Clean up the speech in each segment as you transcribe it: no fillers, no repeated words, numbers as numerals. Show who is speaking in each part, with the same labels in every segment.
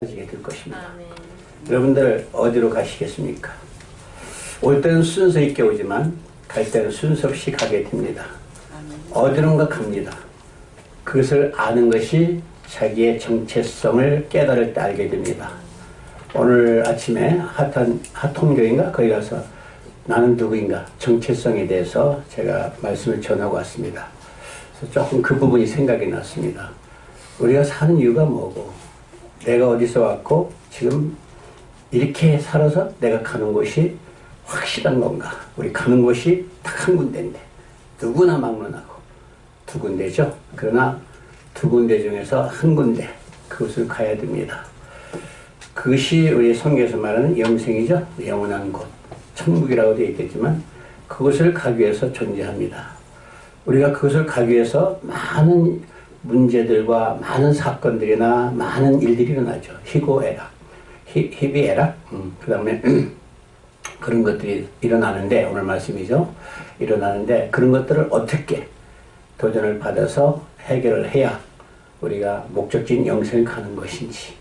Speaker 1: 지게 될 것입니다.
Speaker 2: 아멘.
Speaker 1: 여러분들 어디로 가시겠습니까? 올 때는 순서 있게 오지만 갈 때는 순서 없이 가게 됩니다. 어디론가 갑니다. 그것을 아는 것이 자기의 정체성을 깨달을 때 알게 됩니다. 오늘 아침에 핫통교인가 거기 가서 나는 누구인가 정체성에 대해서 제가 말씀을 전하고 왔습니다. 그래서 조금 그 부분이 생각이 났습니다. 우리가 사는 이유가 뭐고 내가 어디서 왔고 지금 이렇게 살아서 내가 가는 곳이 확실한 건가? 우리 가는 곳이 딱 한 군데인데 누구나 막론하고 두 군데죠. 그러나 두 군데 중에서 한 군데 그곳을 가야 됩니다. 그것이 우리 성경에서 말하는 영생이죠. 영원한 곳 천국이라고 되어 있겠지만 그곳을 가기 위해서 존재합니다. 우리가 그것을 가기 위해서 많은 문제들과 많은 사건들이나 많은 일들이 일어나죠. 희고애락, 희비애락, 그 다음에 그런 것들이 일어나는데 오늘 말씀이죠. 일어나는데 그런 것들을 어떻게 도전을 받아서 해결을 해야 우리가 목적지인 영생을 가는 것인지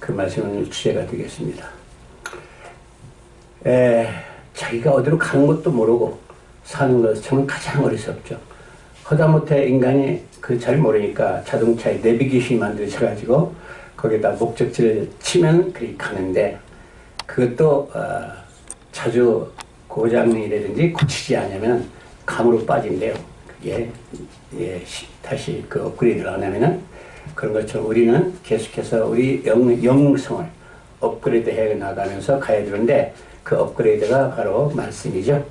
Speaker 1: 그 말씀이 오늘 주제가 되겠습니다. 자기가 어디로 가는 것도 모르고 사는 것은 정말 가장 어리석죠. 하다못해 인간이 그 잘 모르니까 자동차에 내비게이션이 만들어져가지고 거기다 목적지를 치면 그리 가는데 그것도 자주 고장이라든지 고치지 않으면 감으로 빠진대요. 그게 다시 그 업그레이드를 안 하면은 그런 것처럼 우리는 계속해서 우리 영성을 업그레이드 해 나가면서 가야 되는데 그 업그레이드가 바로 말씀이죠.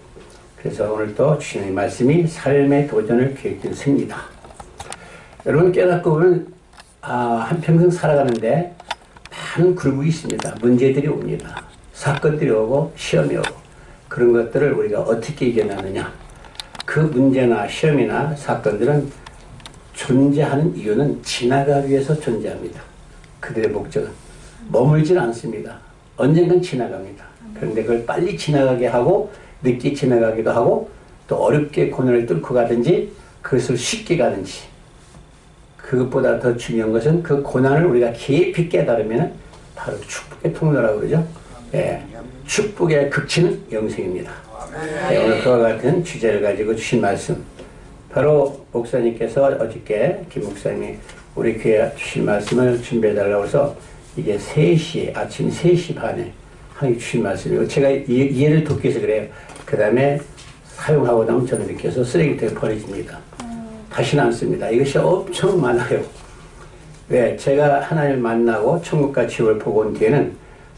Speaker 1: 그래서 오늘 또 주시는 말씀이 삶의 도전을 계획된 승리다. 여러분 깨닫고 보면 한평생 살아가는데 많은 굴곡이 있습니다. 문제들이 옵니다. 사건들이 오고 시험이 오고 그런 것들을 우리가 어떻게 이겨내느냐. 그 문제나 시험이나 사건들은 존재하는 이유는 지나가기 위해서 존재합니다. 그들의 목적은 머물질 않습니다. 언젠간 지나갑니다. 그런데 그걸 빨리 지나가게 하고 늦게 지나가기도 하고 또 어렵게 고난을 뚫고 가든지 그것을 쉽게 가든지 그것보다 더 중요한 것은 그 고난을 우리가 깊이 깨달으면 바로 축복의 통로라고 그러죠. 축복의 극치는 영생입니다. 오늘 그와 같은 주제를 가지고 주신 말씀 바로 목사님께서 어저께 김 목사님이 우리 교회 주신 말씀을 준비해달라고 해서 이게 3시 아침 3시 반에 하나님 주신 말씀이고 제가 이해를 돕기 위해서 그래요. 그 다음에 사용하고 나면 저는 이렇게 해서 쓰레기통에 버려집니다. 다시는 안 씁니다. 이것이 엄청 많아요. 왜? 제가 하나님을 만나고 천국과 지옥을 보고 온 뒤에는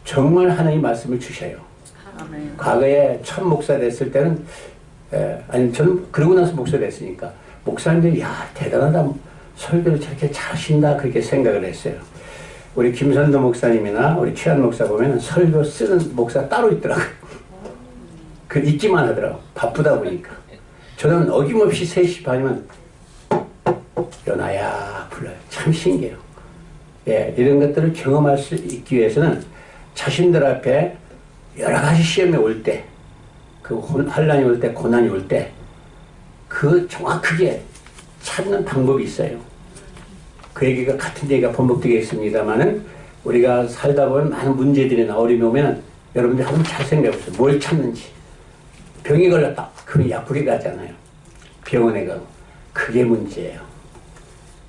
Speaker 1: 정말 하나님 말씀을 주셔요. 아멘. 과거에 첫 목사 됐을 때는 저는 그러고 나서 목사 됐으니까 목사님들이 야 대단하다 설교를 저렇게 잘하신다 그렇게 생각을 했어요. 우리 김선도 목사님이나 우리 최한 목사 보면 설교 쓰는 목사 따로 있더라고요. 그 읽기만 하더라고. 바쁘다 보니까. 저는 어김없이 3시 반이면 연아야 불러요. 참 신기해요. 이런 것들을 경험할 수 있기 위해서는 자신들 앞에 여러 가지 시험이 올 때, 그 환난이 올 때, 고난이 올 때, 그 정확하게 찾는 방법이 있어요. 그 얘기가 같은 얘기가 반복되겠습니다만은 우리가 살다 보면 많은 문제들이나 어려움이 오면 여러분들 한번 잘 생각해보세요. 뭘 찾는지. 병이 걸렸다. 그럼 약국에 가잖아요. 병원에 가고. 그게 문제예요.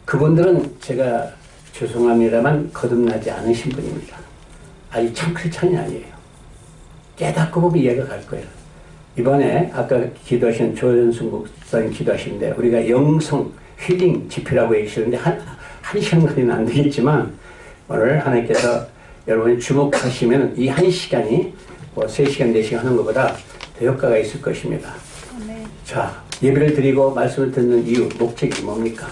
Speaker 1: 그분들은 제가 죄송합니다만 거듭나지 않으신 분입니다. 아직 참 크리스찬이 아니에요. 깨닫고 보면 이해가 갈 거예요. 이번에 아까 기도하신 조현숙 목사님 기도하시는데 우리가 영성 힐링 집회라고 얘기하시는데 한 시간까지는 안 되겠지만 오늘 하나님께서 여러분이 주목하시면 이 한 시간이 뭐 3시간, 4시간 하는 것보다 더 효과가 있을 것입니다.
Speaker 2: 네.
Speaker 1: 자, 예배를 드리고 말씀을 듣는 이유, 목적이 뭡니까?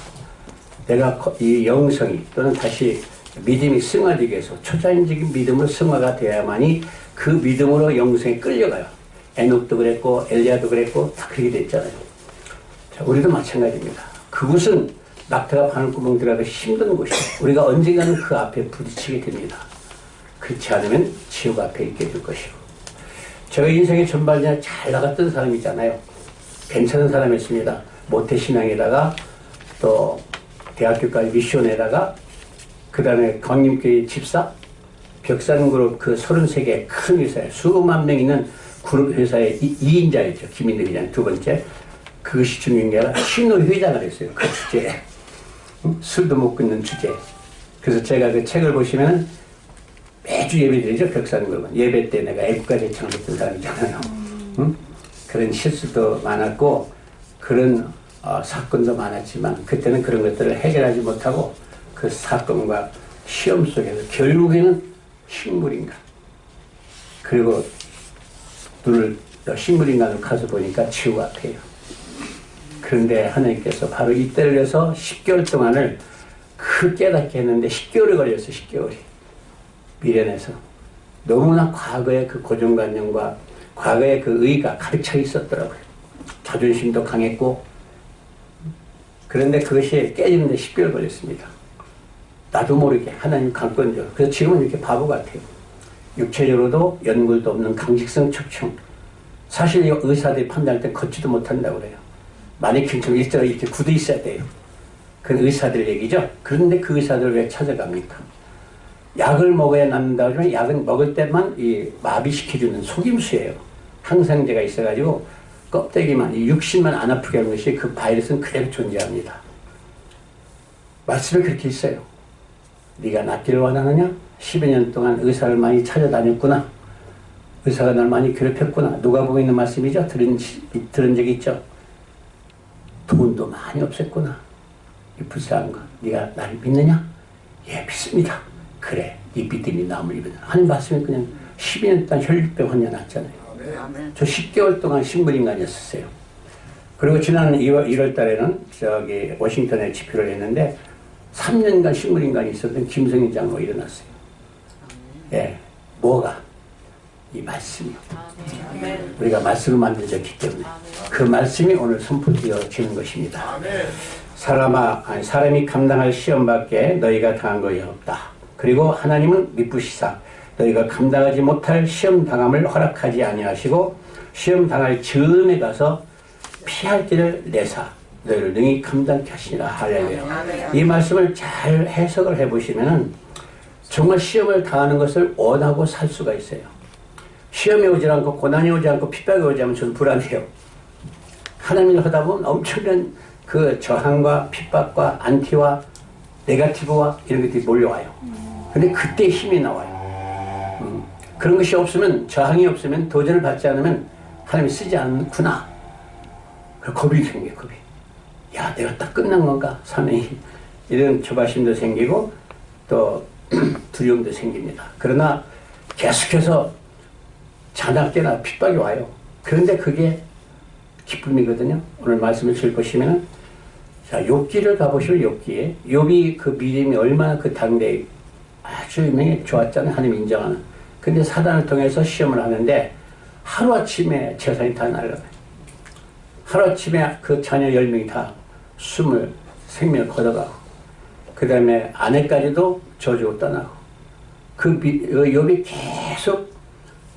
Speaker 1: 내가 이 영성이 또는 다시 믿음이 승화되기 위해서 초자연적인 믿음으로 승화가 되어야만이 그 믿음으로 영성에 끌려가요. 에녹도 그랬고 엘리야도 그랬고 다 그렇게 됐잖아요. 자, 우리도 마찬가지입니다. 그곳은 낙타가 바늘구멍 들어가기 힘든 곳이에요. 우리가 언젠가는 그 앞에 부딪히게 됩니다. 그렇지 않으면 지옥 앞에 있게 될 것이고. 제가 인생의 전반전에 잘 나갔던 사람이잖아요. 괜찮은 사람이었습니다. 모태신앙에다가 또 대학교까지 미션에다가 그 다음에 광림교회 집사 벽산그룹 그 33개 큰 회사에 수만 명 있는 그룹 회사의 2인자였죠. 김인덕 회장 두 번째. 그것이 중요한 게 아니라 신호회장을 했어요. 그 주제에. 술도 못 끊는 주제. 그래서 제가 그 책을 보시면 매주 예배 드리죠. 벽산그룹은. 예배 때 내가 애국가 제창을 했던 사람이잖아요. 그런 실수도 많았고 그런 사건도 많았지만 그때는 그런 것들을 해결하지 못하고 그 사건과 시험 속에서 결국에는 식물인간 그리고 눈을 식물인간으로 가서 보니까 지옥 앞이에요. 그런데 하나님께서 바로 이때를 해서 10개월 동안을 그 깨닫게 했는데 10개월이 걸렸어요. 10개월이 미련해서 너무나 과거의 그 고정관념과 과거의 그 의가 가득 차 있었더라고요. 자존심도 강했고 그런데 그것이 깨지는데 10개월 걸렸습니다. 나도 모르게 하나님 강권적. 그래서 지금은 이렇게 바보 같아요. 육체적으로도 연골도 없는 강직성 척추. 사실 이 의사들이 판단할 때 걷지도 못한다고 그래요. 마네킹처럼 일자로 이렇게 굳어 있어야 돼요. 그건 의사들 얘기죠. 그런데 그 의사들 왜 찾아갑니까? 약을 먹어야 낫는다고 하지만 약은 먹을 때만 이 마비시켜주는 속임수예요. 항생제가 있어가지고 껍데기만, 이 육신만 안 아프게 하는 것이 그 바이러스는 그대로 존재합니다. 말씀이 그렇게 있어요. 네가 낫기를 원하느냐? 10여 년 동안 의사를 많이 찾아다녔구나. 의사가 날 많이 괴롭혔구나. 누가복음에 있는 말씀이죠. 들은 적이 있죠. 돈도 많이 없앴구나. 이 불쌍한 거. 네가 나를 믿느냐? 예, 믿습니다. 그래, 네 믿음이 남을 입으라. 하는 말씀이 그냥 12년 동안 혈류병 환자 났잖아요. 저 10개월 동안 식물인간이었어요. 그리고 지난 1월 달에는 저기 워싱턴에 집회를 했는데 3년간 식물인간이 있었던 김성인 장로 일어났어요. 예, 뭐가? 이 말씀이요. 우리가 말씀을 만들어졌기 때문에 그 말씀이 오늘 선포되어지는 것입니다. 사람이 감당할 시험밖에 너희가 당한 것이 없다. 그리고 하나님은 미쁘시사 너희가 감당하지 못할 시험 당함을 허락하지 아니하시고 시험 당할 즈음에 가서 피할 길을 내사 너희를 능히 감당케 하시니라. 할렐루야. 이 말씀을 잘 해석을 해보시면은 정말 시험을 당하는 것을 원하고 살 수가 있어요. 시험이 오지 않고 고난이 오지 않고 핍박이 오지 않으면 저는 불안해요. 하나님을 하다 보면 엄청난 그 저항과 핍박과 안티와 네거티브와 이런 것들이 몰려와요. 근데 그때 힘이 나와요. 그런 것이 없으면, 저항이 없으면, 도전을 받지 않으면 하나님이 쓰지 않구나. 겁이 생겨요, 겁이. 야, 내가 딱 끝난 건가? 사명이. 이런 조바심도 생기고 또 두려움도 생깁니다. 그러나 계속해서 자나깨나 핍박이 와요. 그런데 그게 기쁨이거든요. 오늘 말씀을 읽으시면 자, 욥기를 가보시면 욥기에 욥이 그 믿음이 얼마나 그 당대에 아주 유명히 좋았잖아요. 하나님 인정하는. 근데 사단을 통해서 시험을 하는데 하루아침에 재산이 다 날아가요. 하루아침에 그 자녀 10명이 다 생명을 걷어가고 그 다음에 아내까지도 저주고 떠나고 그 욥이 계속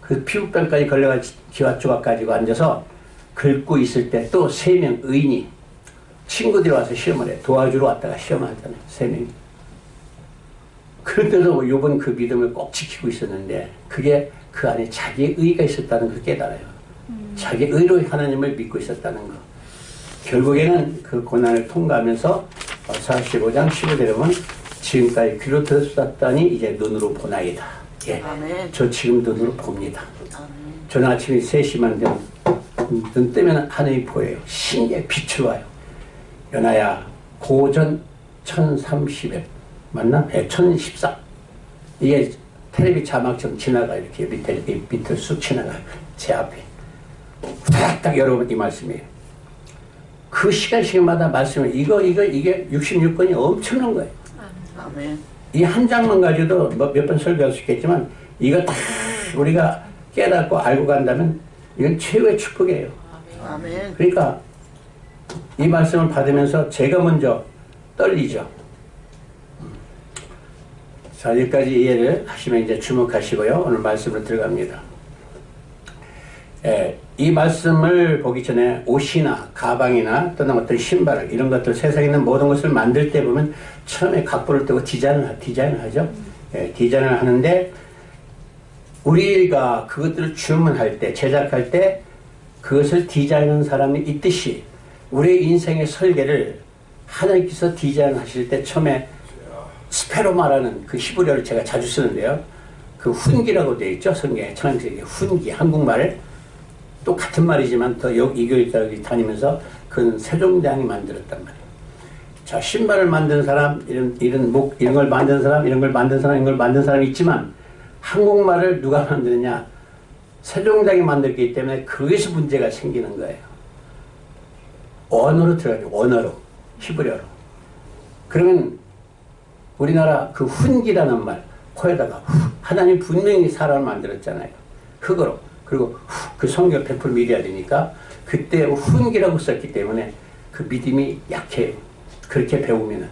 Speaker 1: 그 피부병까지 걸려가지고 기와조각 가지고 앉아서 긁고 있을 때 또 3명 의인이 친구들이 와서 시험을 해. 도와주러 왔다가 시험을 하잖아요. 3명이. 그런데도 욥은 그 믿음을 꼭 지키고 있었는데 그게 그 안에 자기의 의가 있었다는 걸 깨달아요. 자기의 의로 하나님을 믿고 있었다는 거. 결국에는 그 고난을 통과하면서 45장 15절에 보면 지금까지 귀로 들었었다니 이제 눈으로 보나이다. 예, 저 지금 눈으로 봅니다. 저는 아침에 3시만 되면 눈 뜨면 하늘이 보여요. 신기해 빛이 와요. 연하야 고전 1030에 맞나? 네, 1014. 이게 텔레비 자막처럼 지나가요. 이렇게 밑을 쑥 지나가요. 제 앞에. 딱 여러분 이 말씀이에요. 그 시간마다 말씀을 이게 66권이 엄청난 거예요. 이 한 장만 가지고도 몇 번 설교할 수 있겠지만 이거 다 우리가 깨닫고 알고 간다면 이건 최고의 축복이에요. 그러니까 이 말씀을 받으면서 제가 먼저 떨리죠. 자, 여기까지 이해를 하시면 이제 주목하시고요. 오늘 말씀으로 들어갑니다. 예, 이 말씀을 보기 전에 옷이나 가방이나 또는 어떤 신발 이런 것들 세상에 있는 모든 것을 만들 때 보면 처음에 각본을 뜨고 디자인을 하죠. 예, 디자인을 하는데 우리가 그것들을 주문할 때, 제작할 때 그것을 디자인하는 사람이 있듯이 우리의 인생의 설계를 하나님께서 디자인하실 때 처음에 스페로마라는 그 히브리어를 제가 자주 쓰는데요. 그 훈기라고 되어 있죠. 성경에 창세기 훈기. 한국말 똑같은 말이지만 더 이 교육자를 다니면서 그건 세종대왕이 만들었단 말이에요. 자, 신발을 만든 사람, 이런 걸 만든 사람, 이런 걸 만든 사람, 이런 걸 만든 사람이 있지만 한국말을 누가 만드느냐? 세종대왕이 만들기 때문에 거기서 문제가 생기는 거예요. 언어로 들어가죠. 언어로. 히브리어로. 그러면 우리나라 그 훈기라는 말, 코에다가 하나님 분명히 사람을 만들었잖아요. 흙으로. 그리고 그 성경 100% 믿어야 되니까 그때 훈기라고 썼기 때문에 그 믿음이 약해요. 그렇게 배우면은.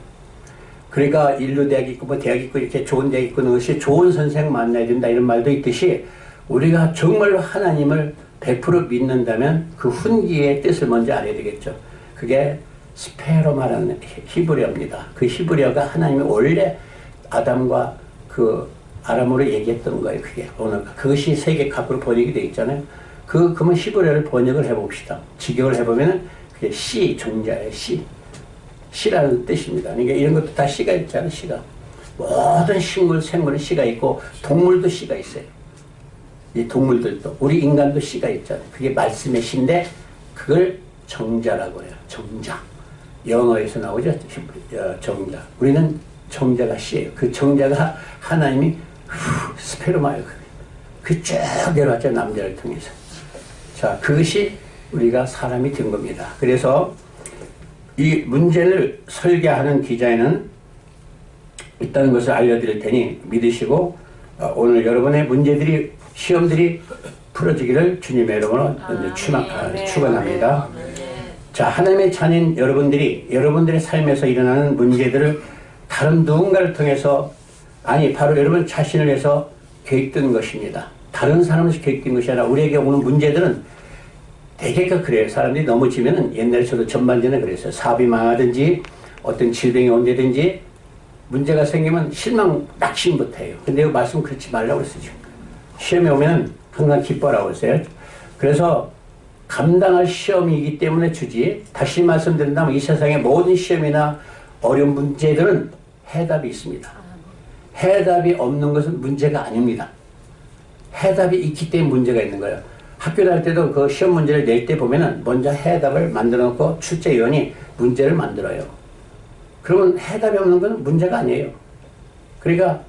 Speaker 1: 그러니까 인류대학 있고 뭐 대학 있고 이렇게 좋은 대학 있고 그것이 좋은 선생 만나야 된다 이런 말도 있듯이 우리가 정말로 하나님을 100% 믿는다면 그 훈기의 뜻을 먼저 알아야 되겠죠. 그게 스페로마라는 히브리어입니다. 그 히브리어가 하나님이 원래 아담과 그 아람어로 얘기했던 거예요. 그게 언어가. 그것이 세계 각으로 번역이 되어 있잖아요. 그러면 히브리어를 번역을 해봅시다. 직역을 해보면은 그게 씨, 종자예요. 씨. 씨라는 뜻입니다. 그러니까 이런 것도 다 씨가 있잖아요. 씨가. 모든 식물, 생물은 씨가 있고 동물도 씨가 있어요. 이 동물들도. 우리 인간도 씨가 있잖아요. 그게 말씀의 씨인데 그걸 정자라고 해요. 정자. 영어에서 나오죠. 정자. 우리는 정자가 씨예요. 그 정자가 하나님이 스페르마예요. 그 쭉 내려왔죠. 남자를 통해서. 자, 그것이 우리가 사람이 된 겁니다. 그래서 이 문제를 설계하는 기자에는 있다는 것을 알려드릴 테니 믿으시고 오늘 여러분의 문제들이 시험들이 풀어지기를 주님의 이름으로 축원합니다. 자, 하나님의 자녀인 여러분들의 삶에서 일어나는 문제들을 다른 누군가를 통해서 아니 바로 여러분 자신을 해서 계획된 것입니다. 다른 사람에서 계획된 것이 아니라 우리에게 오는 문제들은 대개가 그래요. 사람들이 넘어지면은 옛날에 저도 전반전에 그랬어요. 사업이 망하든지 어떤 질병이 온다든지 문제가 생기면 실망 낙심부터 해요. 근데 그 말씀 그렇지 말라고 그랬어요. 시험에 오면 항상 기뻐라고 했어요. 그래서 감당할 시험이기 때문에 주지. 다시 말씀드린다면 이 세상의 모든 시험이나 어려운 문제들은 해답이 있습니다. 해답이 없는 것은 문제가 아닙니다. 해답이 있기 때문에 문제가 있는 거예요. 학교 다닐 때도 그 시험 문제를 낼 때 보면은 먼저 해답을 만들어 놓고 출제위원이 문제를 만들어요. 그러면 해답이 없는 건 문제가 아니에요. 그러니까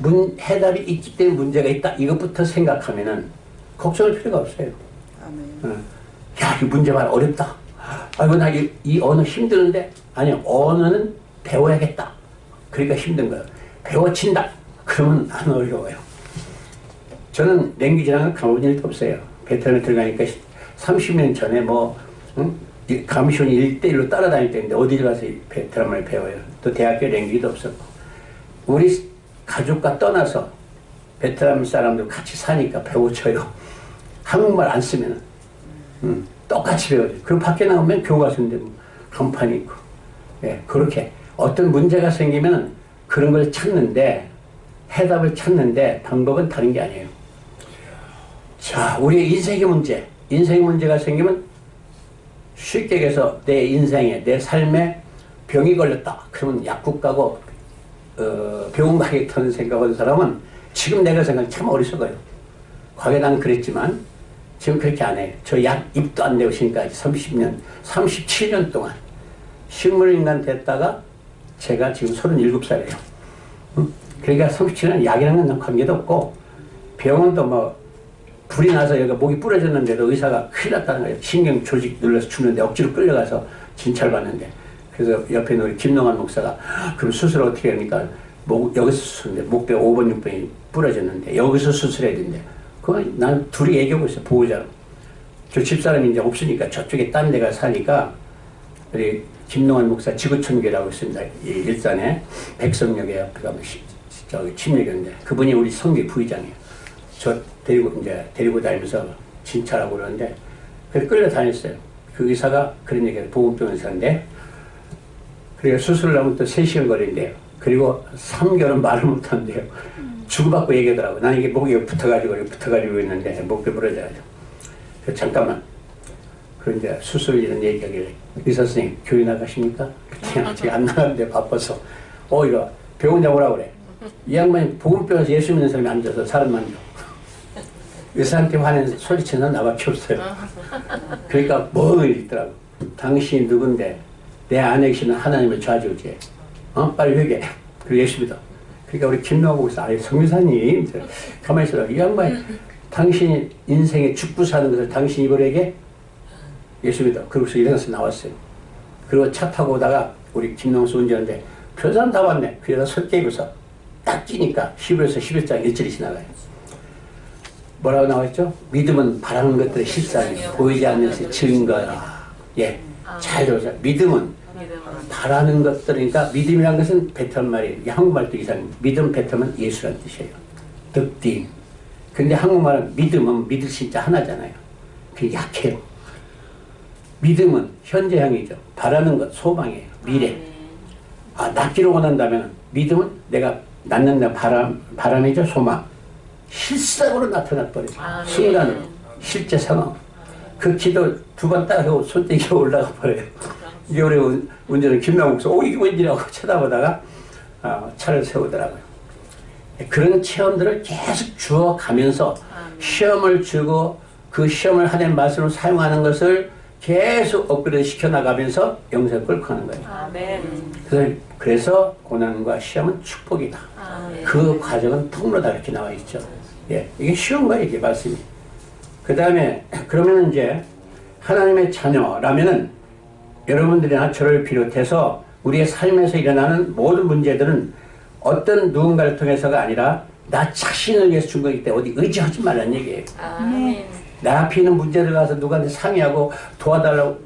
Speaker 1: 해답이 있기 때문에 문제가 있다. 이것부터 생각하면은 걱정할 필요가 없어요. 아멘. 야, 이 문제 말 어렵다. 아이고, 나 이 언어 힘드는데. 아니요, 언어는 배워야겠다. 그러니까 힘든 거예요. 배워친다. 그러면 안 어려워요. 저는 랭귀지랑은 가본 일도 없어요. 베트남에 들어가니까 30년 전에 가미션이 1대1로 따라다닐 때인데 어디 가서 베트남을 배워요. 또 대학교 랭귀지도 없었고. 우리 가족과 떠나서 베트남 사람들 같이 사니까 배워쳐요. 한국말 안 쓰면은. 똑같이 배워요. 그리고 밖에 나오면 교과서인데 간판이 있고. 예, 그렇게 어떤 문제가 생기면 그런 걸 찾는데 해답을 찾는데 방법은 다른 게 아니에요. 자, 우리의 인생의 문제가 생기면 쉽게 얘기해서 내 인생에, 내 삶에 병이 걸렸다. 그러면 약국 가고 병원 가겠다는 생각하는 사람은 지금 내가 생각하면 참 어리석어요. 과거에 난 그랬지만 지금 그렇게 안 해요. 저 약 입도 안 대고 지금까지 37년 동안 식물인간 됐다가 제가 지금 37살이에요. 그러니까 37년 약이랑은 관계도 없고 병원도 불이 나서 여기가 목이 부러졌는데도 의사가 큰일 났다는 거예요. 신경 조직 눌러서 주는데 억지로 끌려가서 진찰받는데 그래서 옆에 우리 김동환 목사가 그럼 수술 어떻게 합니까? 여기서 수술인데 목뼈 5번, 6번이 부러졌는데 여기서 수술해야 된대. 그건 난 둘이 얘기하고 있어. 보호자로. 저 집사람이 이제 없으니까 저쪽에 딴 데가 사니까 우리 김동환 목사 지구촌교라고 있습니다. 이 일산에 백성역에 앞에 가면 저기 침례교인데 그분이 우리 성교 부의장이에요. 저 데리고 다니면서 진찰하고 그러는데 그래서 끌려다녔어요. 그 의사가 그런 얘기를 보건병 의사인데 그래서 수술을 하면 또 3시간 걸린대요. 그리고 3개월은 말을 못한대요. 주고받고 얘기하더라고. 나는 이게 목이 붙어가지고 있는데 목이 부러져가지고. 그래서 잠깐만. 그런 이제 수술 이런 얘기하길래 의사 선생님 교회 나가십니까? 그냥 아직 안 나가는데 바빠서 이거 병원장 오라고 그래. 이 양반이 복음병에서 예수 믿는 사람이 앉아서 사람 만져. 의사한테 화내서 소리치는 나밖에 없어요. 그러니까 멍을 있더라고. 당신이 누군데 내 안에 계시는 하나님을 좌지우지해. 빨리 회개해. 그리고 예수 믿어. 그러니까 우리 김나호 목사, 성교사님 가만히 있어라. 이 양반이 당신이 인생에 죽고 사는 것을 당신이 이번에게 예수 믿어. 그러고서 일어나서 나왔어요. 그리고 차 타고 오다가 우리 김명수 운전하는데 별 사람 다 왔네. 그래서 설계고서 딱 끼니까 11에서 11장 1절이 지나가요. 뭐라고 나와있죠? 믿음은 바라는 것들의 실상이요 보이지 않는 것의 증거야. 예, 잘 들어보세요. 믿음은 바라는 것들이니까 믿음이란 것은 베트남 말이에요. 한국말도 이상입니다. 믿음 베트남은 예수란 뜻이에요. 득딘. 근데 한국말은 믿음은 믿을 진짜 하나잖아요. 그게 약해요. 믿음은 현재형이죠. 바라는 것, 소망이에요. 미래. 낫기를 원한다면 믿음은 내가 낳는다 바람이죠. 소망. 실상으로 나타나버려요. 순간으로. 실제 상황. 그 기도 2번 딱 하고 손대기가 올라가 버려요. 이게 우리 운전은 김남국서 이게 웬일이라고 쳐다보다가 차를 세우더라고요. 그런 체험들을 계속 주어가면서 시험을 주고 그 시험을 하나님 말씀으로 사용하는 것을 계속 업그레이드 시켜나가면서 영생을 끌고 가는 거예요. 그래서 고난과 시험은 축복이다. 그 과정은 통로다 이렇게 나와 있죠. 예, 이게 쉬운 거예요, 이게 말씀이. 그 다음에 그러면 이제 하나님의 자녀라면은 여러분들이나 저를 비롯해서 우리의 삶에서 일어나는 모든 문제들은 어떤 누군가를 통해서가 아니라 나 자신을 위해서 준 거기 때문에 어디 의지하지 말라는 얘기예요. 나 앞에 있는 문제들 가서 누구한테 상의하고 도와달라고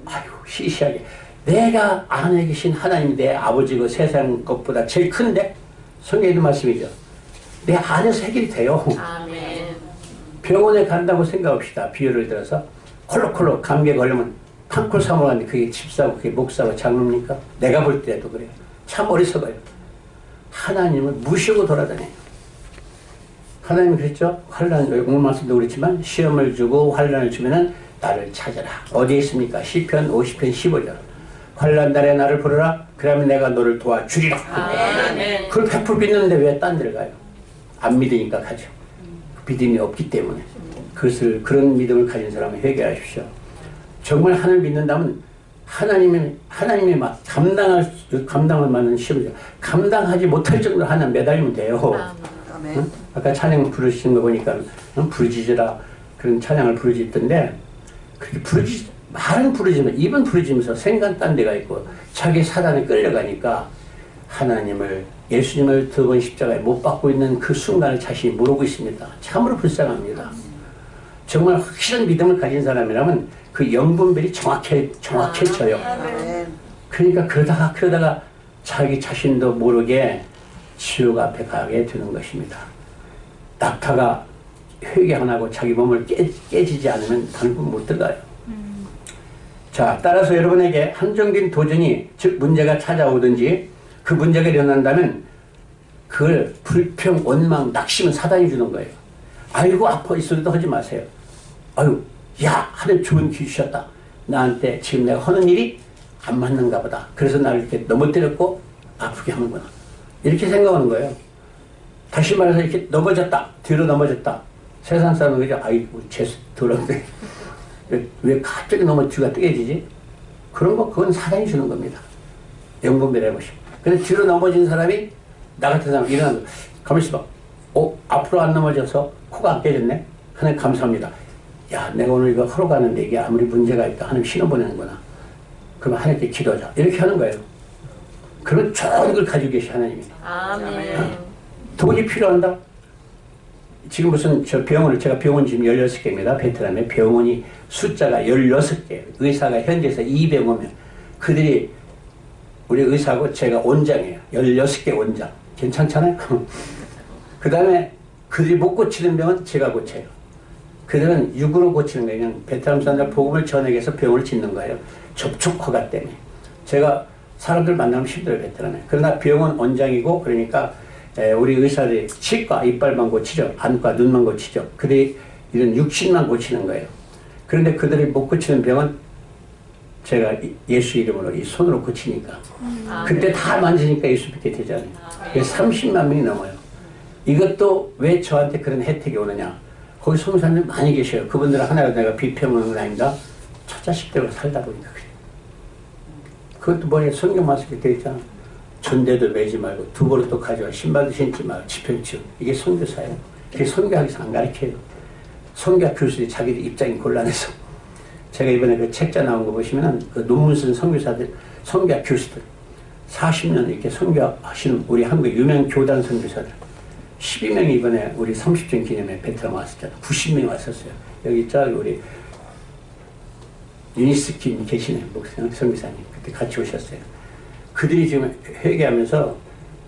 Speaker 1: 시시하게. 내가 안에 계신 하나님이 내 아버지고 세상 것보다 제일 큰데 성경에 있는 말씀이죠. 내 안에서 해결이 돼요. 병원에 간다고 생각합시다. 비유를 들어서 콜록콜록 감기에 걸리면 판콜 사 먹었는데 그게 집 사고 그게 목 사고 장릅니까? 내가 볼 때도 그래요. 참 어리석어요. 하나님을 무시하고 돌아다녀요. 하나님이 그랬죠? 오늘 말씀도 그렇지만 시험을 주고 환난을 주면은 나를 찾아라. 어디에 있습니까? 시편 50편 15절. 환난 날에 나를 부르라. 그러면 내가 너를 도와주리라. 그걸 100% 믿는데 왜 딴 데를 가요? 안 믿으니까 가죠. 믿음이 없기 때문에. 그런 믿음을 가진 사람은 회개하십시오. 정말 하나님을 믿는다면 하나님이 막 감당을 받는 시험이죠. 감당하지 못할 정도로 하나님 매달리면 돼요. 응? 아까 찬양 부르시는 거 보니까 부르짖으라 그런 찬양을 부르짖던데 그렇게 말은 부르짖으면 입은 부르짖으면서 생각 딴 데가 있고 자기 사단에 끌려가니까 하나님을 예수님을 2번 십자가에 못 박고 있는 그 순간을 자신이 모르고 있습니다. 참으로 불쌍합니다. 정말 확실한 믿음을 가진 사람이라면 그 영분별이 정확해져요. 그러니까 그러다가 자기 자신도 모르게 지옥 앞에 가게 되는 것입니다. 낙타가 회개 안 하고 자기 몸을 깨지지 않으면 당분 못 들어가요. 자, 따라서 여러분에게 한정된 도전이 즉 문제가 찾아오든지 그 문제가 일어난다면 그걸 불평, 원망, 낙심은 사단이 주는 거예요. 아이고 아파 이 소리도 하지 마세요. 아유 야 하나님 좋은 기 주셨다. 나한테 지금 내가 하는 일이 안 맞는가 보다. 그래서 나를 이렇게 넘어뜨렸고 아프게 하는구나. 이렇게 생각하는 거예요. 다시 말해서 이렇게 넘어졌다. 뒤로 넘어졌다. 세상 사람은 그냥 아이고 죄수 더러운데 왜 갑자기 뒤가 뜨개지지? 그런 거 그건 사단이 주는 겁니다. 영분별 해보시고. 근데 뒤로 넘어진 사람이 나 같은 사람 일어나서 가만히 있어봐. 앞으로 안 넘어져서 코가 안 깨졌네? 하나님 감사합니다. 야 내가 오늘 이거 하러 가는데 이게 아무리 문제가 있다 하나님 신호 보내는구나. 그러면 하나님께 기도하자. 이렇게 하는 거예요. 그런 좋은 걸 가지고 계시 하나님이. 아멘. 돈이 필요한다? 지금 무슨 제가 병원 지금 16개입니다. 베트남에 병원이 숫자가 16개. 의사가 현지에서 200명. 그들이 우리 의사하고 제가 원장이에요. 16개 원장. 괜찮잖아요? 그 다음에 그들이 못 고치는 병은 제가 고쳐요. 그들은 육으로 고치는 거예요. 그냥 베트남 사람들 복음을 전하기 위해서 병을 짓는 거예요. 접촉 허가 때문에. 제가 사람들 만나면 힘들어요, 베트남에. 그러나 병원 원장이고 그러니까 우리 의사들이 치과 이빨만 고치죠. 안과 눈만 고치죠. 그들이 이런 육신만 고치는 거예요. 그런데 그들이 못 고치는 병은 제가 예수 이름으로 이 손으로 고치니까 그때 다 만지니까 예수 믿게 되잖아요. 그래서 30만 명이 넘어요. 이것도 왜 저한테 그런 혜택이 오느냐. 거기 성사님들 많이 계셔요. 그분들은 하나로 내가 비평하는 건 아닙니다. 처자식대로 살다 보니까 그래요. 그것도 뭐냐, 성경 말씀에 되어 있잖아. 전대도 매지 말고 두 벌도 가져와 신발도 신지 말고 지평 치우. 이게 선교사예요. 그게 선교학에서 안 가르쳐요. 선교학 교수들이 자기들 입장이 곤란해서. 제가 이번에 그 책자 나온 거 보시면은 그 논문 쓴 선교사들, 선교학 교수들 40년 이렇게 선교하시는 우리 한국 유명 교단 선교사들 12명이 이번에 우리 30주년 기념에 베트남 왔었잖아요. 90명이 왔었어요. 여기 저기 우리 유니스 김 계시네, 선교사님. 그때 같이 오셨어요. 그들이 지금 회개하면서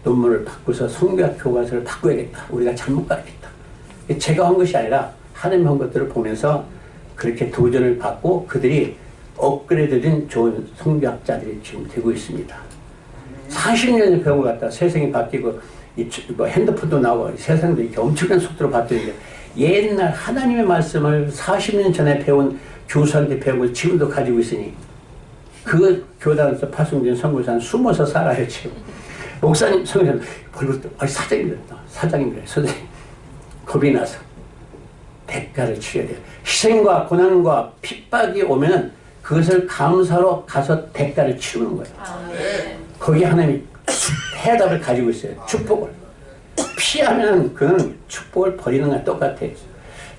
Speaker 1: 논문을 바꾸서 선교학 교과서를 바꿔야겠다. 우리가 잘못 가르쳤다. 제가 한 것이 아니라 하나님 한 것들을 보면서 그렇게 도전을 받고 그들이 업그레이드된 좋은 선교학자들이 지금 되고 있습니다. 40년의 병을 갖다 세상이 바뀌고 뭐 핸드폰도 나오고 세상도 이렇게 엄청난 속도로 바뀌는데 옛날 하나님의 말씀을 40년 전에 배운 교수한테 배운 걸 지금도 가지고 있으니 그 교단에서 파송된 선교사는 숨어서 살아요 지금. 목사님, 선교사님 벌써 사장입니다. 사장입니다. 선생님 겁이 나서 대가를 치러야 돼요. 희생과 고난과 핍박이 오면 그것을 감사로 가서 대가를 치르는 거예요. 거기 하나님이 해답을 가지고 있어요. 축복을. 피하면 그는 축복을 버리는 거랑 똑같아요.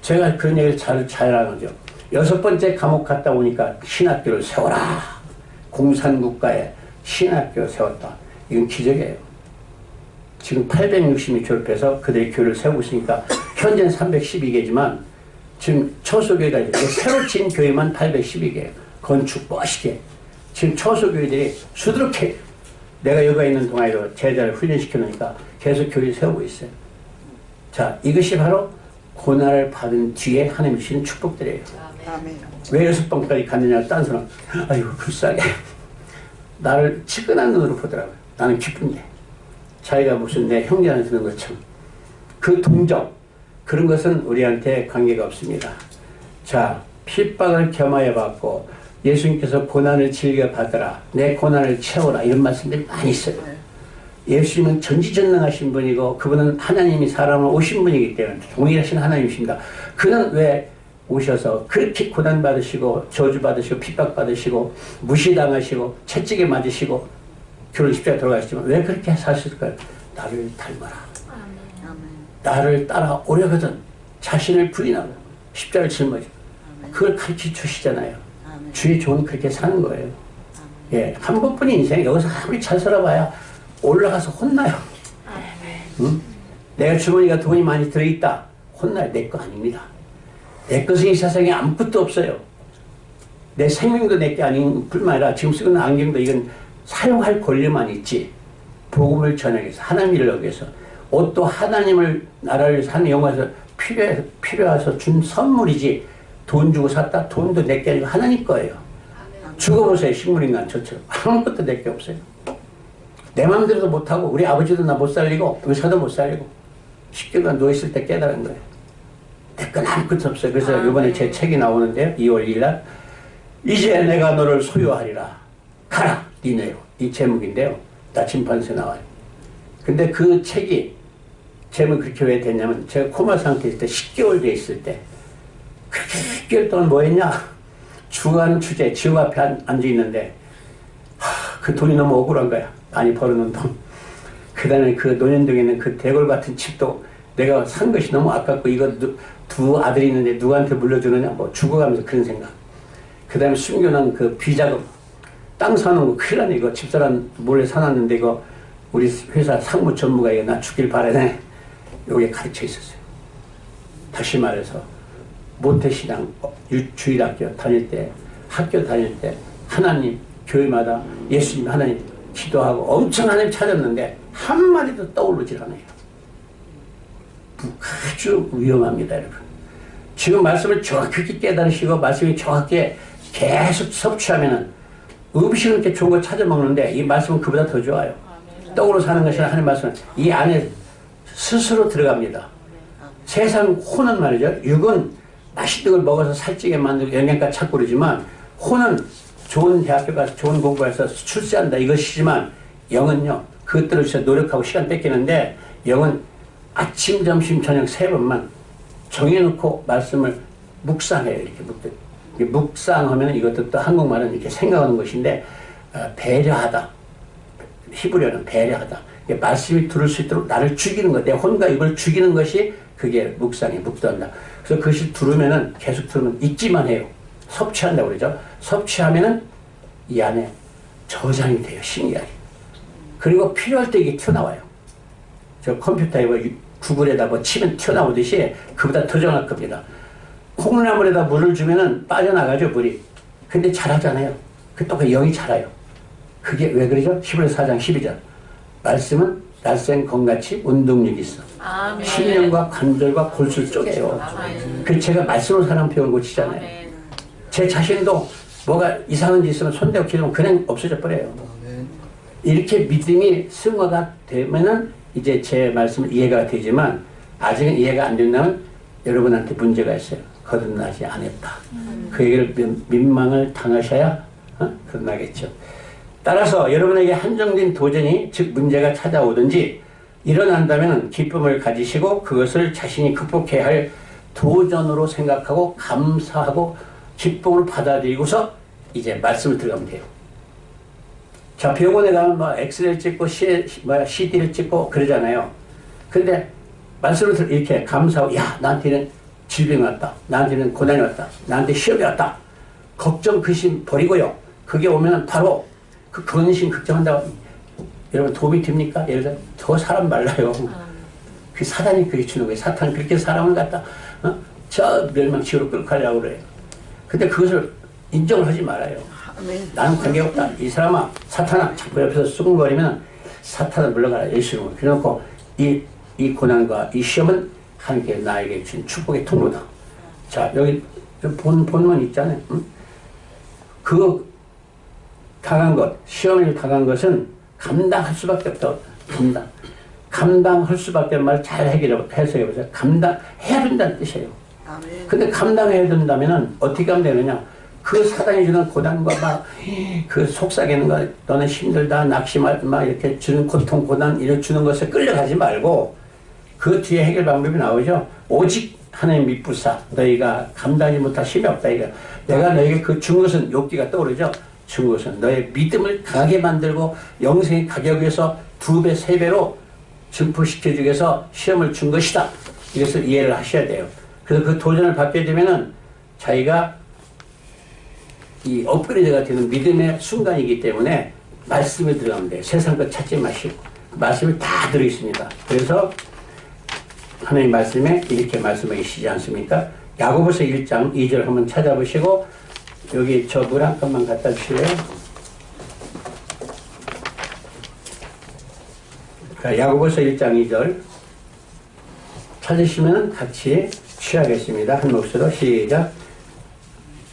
Speaker 1: 제가 그런 얘기를 잘 하죠. 6번째 감옥 갔다 오니까 신학교를 세워라. 공산국가에 신학교 세웠다. 이건 기적이에요. 지금 860이 졸업해서 그들의 교회를 세우고 있으니까 현재는 312개지만 지금 초소교회가 이제 새로 진 교회만 812개예요. 건축 멋있게. 지금 초소교회들이 수두룩해. 내가 여기 있는 동아리로 제자를 훈련시켜 놓으니까 계속 교회를 세우고 있어요. 자, 이것이 바로 고난을 받은 뒤에 하나님 주시는 축복들이에요. 아멘. 왜 6번까지 갔느냐, 딴 사람, 아이고, 불쌍해. 나를 치근한 눈으로 보더라고요. 나는 기쁜 게. 자기가 무슨 내 형제한테 드는 것처럼. 그 동정, 그런 것은 우리한테 관계가 없습니다. 자, 핍박을 겸하여 받고 예수님께서 고난을 즐겨 받으라. 내 고난을 채워라. 이런 말씀들이 많이 있어요. 예수님은 전지전능하신 분이고 그분은 하나님이 사람을 오신 분이기 때문에 동일하신 하나님이십니다. 그는 왜 오셔서 그렇게 고난받으시고 저주받으시고 핍박받으시고 무시당하시고 채찍에 맞으시고 결혼 십자가에 돌아가시지만 왜 그렇게 사실까요? 나를 닮아라. 나를 따라오려거든 자신을 부인하고 십자가를 짊어지고 그걸 가르쳐 주시잖아요. 주의 종은 그렇게 사는 거예요. 예, 한 번뿐인 인생 여기서 아무리 잘 살아봐야 올라가서 혼나요. 응? 내가 주머니가 돈이 많이 들어있다. 혼나요. 내 거 아닙니다. 내 것은 이 세상에 아무것도 없어요. 내 생명도 내 게 아닌 뿐만 아니라 지금 쓰는 안경도 이건 사용할 권리만 있지. 복음을 전하기 위해서 하나님 일을 하기 위해서 옷도 하나님을 나라를 위해서 하는 영화에서 필요해서 준 선물이지 돈 주고 샀다? 돈도 내 게 아니고 하나님 거예요. 죽어보세요. 식물인간 저처럼 아무것도 내 게 없어요. 내 마음대로도 못하고 우리 아버지도 나 못 살리고 의사도 못 살리고 10개월간 누워있을 때 깨달은 거예요. 내 건 아무것도 없어요. 그래서 이번에 제 책이 나오는데요. 2월 2일 날 이제 내가 너를 소유하리라. 가라 니네요. 이 제목인데요. 나침판에서 나와요. 근데 그 책이 제목이 그렇게 왜 됐냐면 제가 코마 상태일 때 10개월 돼 있을 때 그렇게 10개월 동안 뭐 했냐. 주간 주제 지옥 앞에 앉아있는데 그 돈이 너무 억울한 거야. 많이 벌어놓은 돈. 그 다음에 그 논현동에 있는 그 대골 같은 집도 내가 산 것이 너무 아깝고 이거 두 아들이 있는데 누구한테 물려주느냐 뭐 죽어가면서 그런 생각. 그 다음에 숨겨놓은 그 비자금 땅 사놓은 거 큰일 나네. 이거 집사람 몰래 사놨는데 이거 우리 회사 상무 전무가 나 죽길 바라네. 여기에 가르쳐 있었어요. 다시 말해서 모태신앙 주일학교 다닐 때 학교 다닐 때 하나님 교회마다 예수님 하나님 기도하고 엄청 하나님 찾았는데 한마디도 떠오르질 않아요. 아주 위험합니다 여러분. 지금 말씀을 정확하게 깨달으시고 말씀이 정확하게 계속 섭취하면은 음식을 이렇게 좋은 거 찾아 먹는데 이 말씀은 그보다 더 좋아요. 떡으로 사는 것이 하나님 말씀은 이 안에 스스로 들어갑니다. 세상 혼은 말이죠. 육은 맛있는 걸 먹어서 살찌게 만들고 영양가 찾고 그러지만 혼은 좋은 대학교 가서 좋은 공부해서 출세한다 이것이지만 영은요. 그것들을 진짜 노력하고 시간 뺏기는데 영은 아침, 점심, 저녁 3번만 정해놓고 말씀을 묵상해요. 이렇게 묵상하면 이것도 또 한국말은 이렇게 생각하는 것인데 배려하다. 히브리어는 배려하다. 말씀이 들을 수 있도록 나를 죽이는 것, 내 혼과 입을 죽이는 것이 그게 묵상에 묵도한다. 그래서 그것이 들으면은 계속 들으면 읽기만 해요. 섭취한다고 그러죠. 섭취하면은 이 안에 저장이 돼요. 신기하게. 그리고 필요할 때 이게 튀어나와요. 저 컴퓨터에 뭐 구글에다 뭐 치면 튀어나오듯이 그보다 더 정확할 겁니다. 콩나물에다 물을 주면은 빠져나가죠, 물이. 근데 자라잖아요. 또 그 영이 자라요. 그게 왜 그러죠? 히브리서 4장 12절. 말씀은 날쌘 검같이 운동력이 있어. 아멘. 심령과 관절과 골수를 쪼개요. 그 제가 말씀으로 사람 병을 고치잖아요. 아멘. 제 자신도 뭐가 이상한 짓 있으면 손대고 기도하면 그냥 없어져 버려요. 아멘. 이렇게 믿음이 승화가 되면은 이제 제 말씀은 이해가 되지만 아직은 이해가 안 된다면 여러분한테 문제가 있어요. 거듭나지 않았다. 그 얘기를 민망을 당하셔야 거듭나겠죠. 따라서 여러분에게 한정된 도전이 즉 문제가 찾아오든지 일어난다면 기쁨을 가지시고 그것을 자신이 극복해야 할 도전으로 생각하고 감사하고 기쁨을 받아들이고서 이제 말씀을 들어가면 돼요. 자, 병원에 가면 뭐 엑스레이를 찍고 CT를 찍고 그러잖아요. 근데 말씀을 이렇게 감사하고 야 나한테는 질병이 왔다. 나한테는 고난이 왔다. 나한테 시험이 왔다. 걱정 근심 버리고요. 그게 오면 바로 그 근심 걱정한다고 여러분 도움이 됩니까? 예를 들어 저 사람 말라요. 그 사단이 그렇게 주는 거예요. 사탄이 그렇게 사람을 갖다 저 멸망지구로 끌고 가려고 그래요. 근데 그것을 인정을 하지 말아요. 나는 관계없다. 이 사람아 사탄아 자꾸 옆에서 수근거리면 사탄은 물러가라. 예수님을. 그래놓고 이 고난과 이 시험은 하나님께 나에게 주신 축복의 통로다. 자 여기 본문 있잖아요. 응? 그 당한 것, 시험을 당한 것은 감당할 수밖에 없다. 감당할 수밖에 없는 말 잘 해석해보세요. 감당해야 된다는 뜻이에요. 근데 감당해야 된다면 어떻게 하면 되느냐? 그 사단이 주는 고난과 막 그 속삭이는 거, 너는 힘들다, 낙심하다, 막 이렇게 주는 고통, 고난 이렇게 주는 것에 끌려가지 말고 그 뒤에 해결 방법이 나오죠. 오직 하나님 믿부사 너희가 감당하지 못할 힘이 없다. 이거 내가 너에게 그 준 것은 욥기가 떠오르죠. 준 것은 너의 믿음을 강하게 만들고 영생의 가격에서 2배, 3배로 증폭시켜주기 위해서 시험을 준 것이다. 이것을 이해를 하셔야 돼요. 그래서 그 도전을 받게 되면은 자기가 이 업그레이드가 되는 믿음의 순간이기 때문에 말씀에 들어가면 돼요. 세상 것 찾지 마시고 말씀이 다 들어있습니다. 그래서 하나님 말씀에 이렇게 말씀하기 시지 않습니까? 야고보서 1장 2절 한번 찾아보시고 여기 저 물 한 컵만 갖다 주실래요? 야고보서 1장 2절 찾으시면 같이 취하겠습니다. 한 목소리로 시작.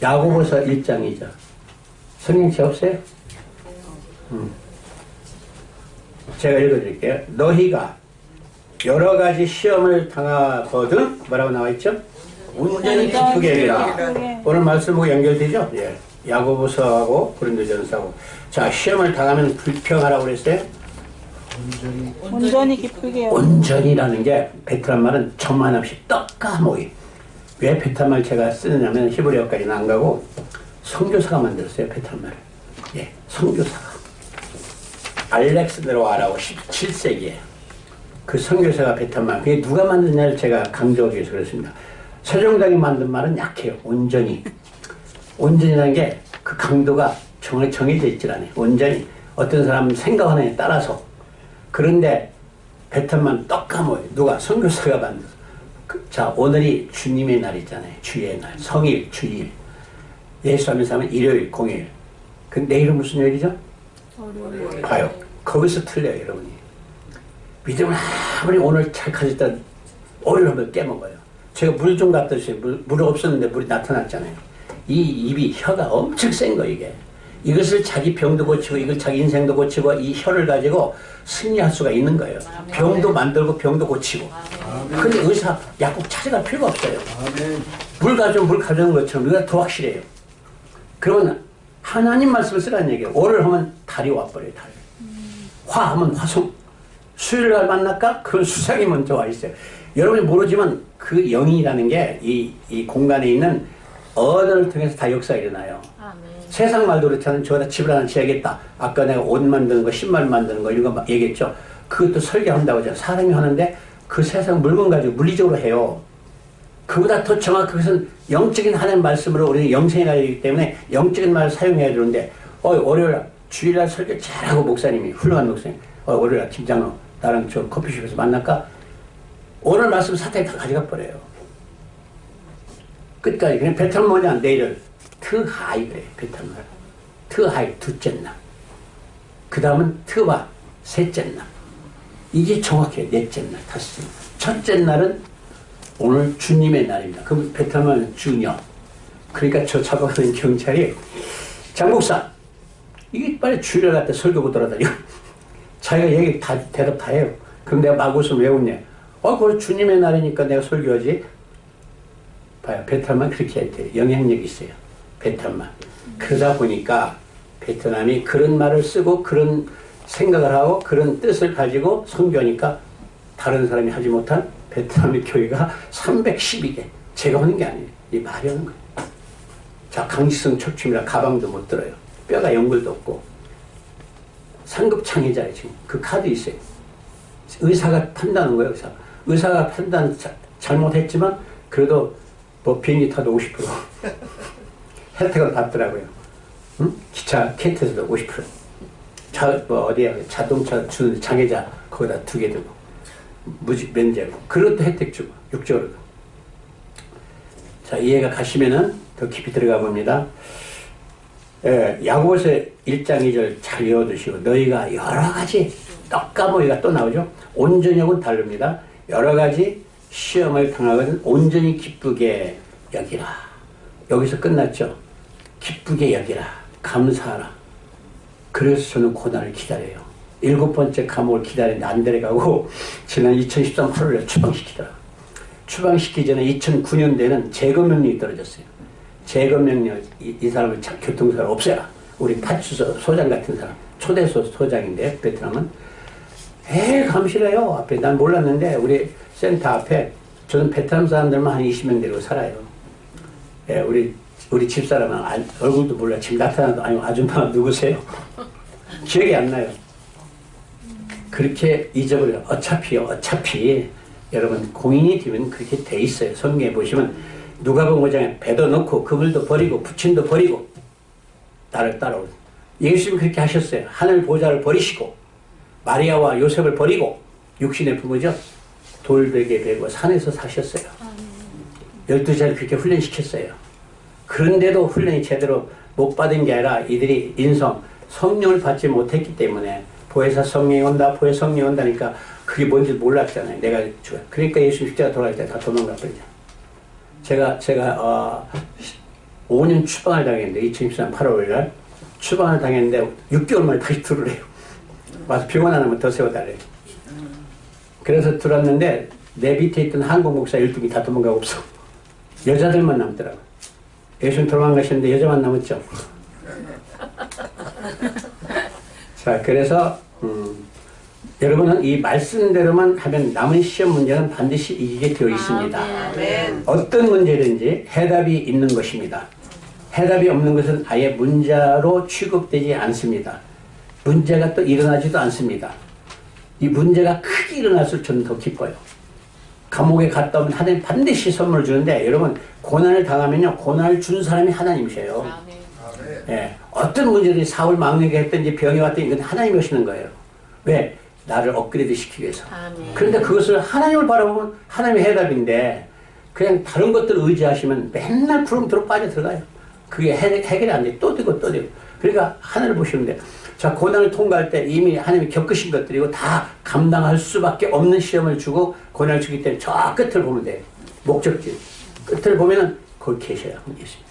Speaker 1: 야고보서 1장 2절. 성경책 없어요? 제가 읽어드릴게요. 너희가 여러 가지 시험을 당하거든 뭐라고 나와있죠? 온전히 기쁘게 되라. 오늘 말씀하고 연결되죠? 예. 야고보서하고 고린도전서하고. 자, 시험을 당하면 불평하라고 그랬어요?
Speaker 2: 온전히 기쁘게.
Speaker 1: 온전히라는 게 베트남 말은 천만 없이 떡까모이. 왜 베트남 말 제가 쓰느냐면 히브리어까지는 안 가고 선교사가 만들었어요. 베트남 말을. 예, 선교사가. 알렉산드로아라고 17세기에 그 선교사가 베트남 말. 그게 누가 만드냐를 제가 강조하기 위해서 그랬습니다. 세종장이 만든 말은 약해요. 온전히. 온전이라는 게 그 강도가 정해져 있질 않아요. 온전히. 어떤 사람 생각하느냐에 따라서. 그런데 베트남만 떡까모요. 누가? 선교사가 만들어. 자, 오늘이 주님의 날이잖아요. 주의 날. 성일, 주일. 예수 믿는 사람은 일요일, 공휴일. 근데 내일은 무슨 요일이죠? 월요일. 봐요. 거기서 틀려요, 여러분이. 믿음을 아무리 오늘 잘 가졌다 오늘 한번 깨먹어요. 제가 물 좀 갖다 주세요. 물 없었는데 물이 나타났잖아요. 이 입이 혀가 엄청 센 거 이게. 이것을 자기 병도 고치고 이걸 자기 인생도 고치고 이 혀를 가지고 승리할 수가 있는 거예요. 병도 만들고 병도 고치고. 근데 의사 약국 찾아갈 필요가 없어요. 물 가져오는 것처럼 우리가 더 확실해요. 그러면 하나님 말씀을 쓰라는 얘기예요. 오를 하면 달이 와버려요. 달. 화 하면 화성. 수요일날 만날까? 그건 수상이 먼저 와 있어요. 여러분이 모르지만 그 영이라는 게 이 공간에 있는 언어를 통해서 다 역사가 일어나요. 세상 말도 그렇잖아요. 저기다 집을 하나 지어야겠다. 아까 내가 옷 만드는 거, 신발 만드는 거 이런 거 얘기했죠. 그것도 설계한다고 하잖아요. 사람이 하는데 그 세상 물건 가지고 물리적으로 해요. 그보다 더 정확히 그것은 영적인 하나님 말씀으로 우리는 영생이 가지기 때문에 영적인 말을 사용해야 되는데 월요일 주일날 설교 잘하고 목사님이 훌륭한 목사님 월요일 김장로 나랑 저 커피숍에서 만날까? 오늘 말씀 사탄이 다 가져가 버려요. 끝까지 그냥 베트남 뭐냐 내일을 트하이 그래 베트남 말 트하이 둘째 날 그 다음은 트와 셋째 날 이게 정확해요. 넷째 날 다섯째 날 첫째 날은 오늘 주님의 날입니다. 그럼 베트남은 주녀 그러니까 저 잡아가는 경찰이 장목사 이게 빨리 주일날 갔다 설교고 돌아다니고 자기가 얘기 다 대답 다 해요. 그럼 내가 막 웃으면 왜 웃냐 그래 주님의 날이니까 내가 설교하지. 봐요. 베트남만 그렇게 해야 돼요. 영향력이 있어요. 베트남만. 그러다 보니까 베트남이 그런 말을 쓰고 그런 생각을 하고 그런 뜻을 가지고 선교하니까 다른 사람이 하지 못한 베트남의 교회가 312개. 제가 하는 게 아니에요. 이 말이 하는 거예요. 자, 강지성 척춤이라 가방도 못 들어요. 뼈가 연골도 없고. 상급 창의자예요. 지금 그 카드 있어요. 의사가 판단한 거예요. 의사가 판단 잘못했지만 그래도 뭐 비행기 타도 50% 혜택을 받더라고요. 응? 기차 캔트에서도 50%. 어디야 자동차 주는 장애자 거기다 2개 두고 무직 면제고 그것도 혜택 주고 6개월로. 자, 이해가 가시면은 더 깊이 들어가 봅니다. 야고보서 1장 2절 잘 외워두시고 너희가 여러 가지 떡가모이가 또 나오죠. 온전역은 다릅니다. 여러 가지 시험을 당하거든 온전히 기쁘게 여기라. 여기서 끝났죠. 기쁘게 여기라. 감사하라. 그래서 저는 고난을 기다려요. 7번째 감옥을 기다리는데 안 데려가고 지난 2013 8월에 추방시키더라. 추방시키기 전에 2009년대에는 재검명령이 떨어졌어요. 재검명령 이 사람을 교통사를 없애라. 우리 파출소 소장 같은 사람 초대소 소장인데 베트남은 감시래요. 앞에 난 몰랐는데 우리 센터 앞에 저는 베트남 사람들만 한 20명 데리고 살아요. 우리 집사람은 얼굴도 몰라. 지금 나타나도 아니 아줌마 누구세요? 기억이 안 나요. 그렇게 잊어버려요. 어차피 여러분 공인이 되면 그렇게 돼 있어요. 성경에 보시면 누가복음 5장에 배도 넣고 그물도 버리고 부친도 버리고 나를 따라오는 예수님이 그렇게 하셨어요. 하늘 보좌를 버리시고 마리아와 요셉을 버리고 육신의 부모죠. 돌베개 베고 산에서 사셨어요. 12살을 그렇게 훈련시켰어요. 그런데도 훈련이 제대로 못 받은 게 아니라 이들이 성령을 받지 못했기 때문에 보혜사 성령이 온다 보혜 성령이 온다니까 그게 뭔지 몰랐잖아요. 내가 그러니까 예수 십자가 돌아갈 때 다 도망가 버리잖아요. 제가 5년 추방을 당했는데 2013 8월 날 추방을 당했는데 6개월 만에 다시 들으래요. 와서 병원 하나만 더 세워달래요. 그래서 들었는데 내 밑에 있던 한국 목사 12명 다 도망가고 없어. 여자들만 남더라고. 예수님 도망가셨는데 여자만 남았죠. 자, 그래서 여러분은 이 말씀대로만 하면 남은 시험 문제는 반드시 이기게 되어 있습니다. 어떤 문제든지 해답이 있는 것입니다. 해답이 없는 것은 아예 문제로 취급되지 않습니다. 문제가 또 일어나지도 않습니다. 이 문제가 크게 일어날수록 저는 더 기뻐요. 감옥에 갔다 오면 하나님 반드시 선물을 주는데 여러분 고난을 당하면요 고난을 준 사람이 하나님이세요. 예, 어떤 문제들이 사울 망령게 했든지 병이 왔든지 이건 하나님이 오시는 거예요. 왜? 나를 업그레이드 시키기 위해서. 그런데 그것을 하나님을 바라보면 하나님의 해답인데 그냥 다른 것들을 의지하시면 맨날 구름으로 빠져 들어가요. 그게 해결이 안 돼. 또 되고 또 되고. 그러니까 하늘을 보시면 돼요. 자, 고난을 통과할 때 이미 하나님이 겪으신 것들이고 다 감당할 수밖에 없는 시험을 주고 고난을 주기 때문에 저 끝을 보면 돼요. 목적지. 끝을 보면은 거기 계셔야 예수님.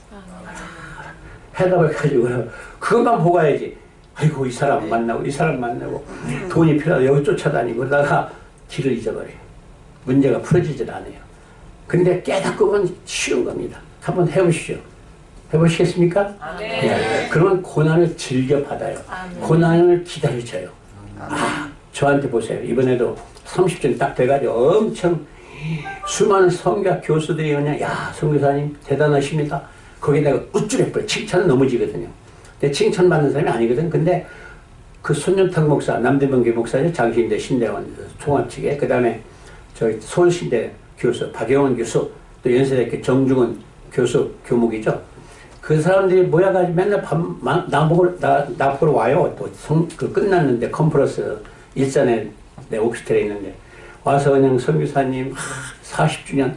Speaker 1: 해답을 가지고 그것만 보고 가야지. 아이고 이 사람 만나고 이 사람 만나고 돈이 필요하다 여기 쫓아다니고 그러다가 길을 잊어버려요. 문제가 풀어지질 않아요. 근데 깨닫고 보면 쉬운 겁니다. 한번 해보시죠. 해보시겠습니까? 네. 그러면 고난을 즐겨받아요. 고난을 기다려져요. 저한테 보세요. 이번에도 30년 딱 돼가지고 엄청 수많은 성교학 교수들이 그냥 야 선교사님 대단하십니다. 거기다가 우쭐해버려. 칭찬은 넘어지거든요. 근데 칭찬받는 사람이 아니거든. 근데 그 손윤탁 목사, 남대문교 목사죠. 장신대 신대원 총합 측에 그 다음에 저희 서울신대 교수 박영원 교수 또 연세대학교 정중훈 교수 교목이죠. 그 사람들이 모여가지고 맨날 나보러 와요. 또 그 끝났는데 컨퍼런스 일산에 내 오피스텔에 있는데 와서 그냥 선교사님 40주년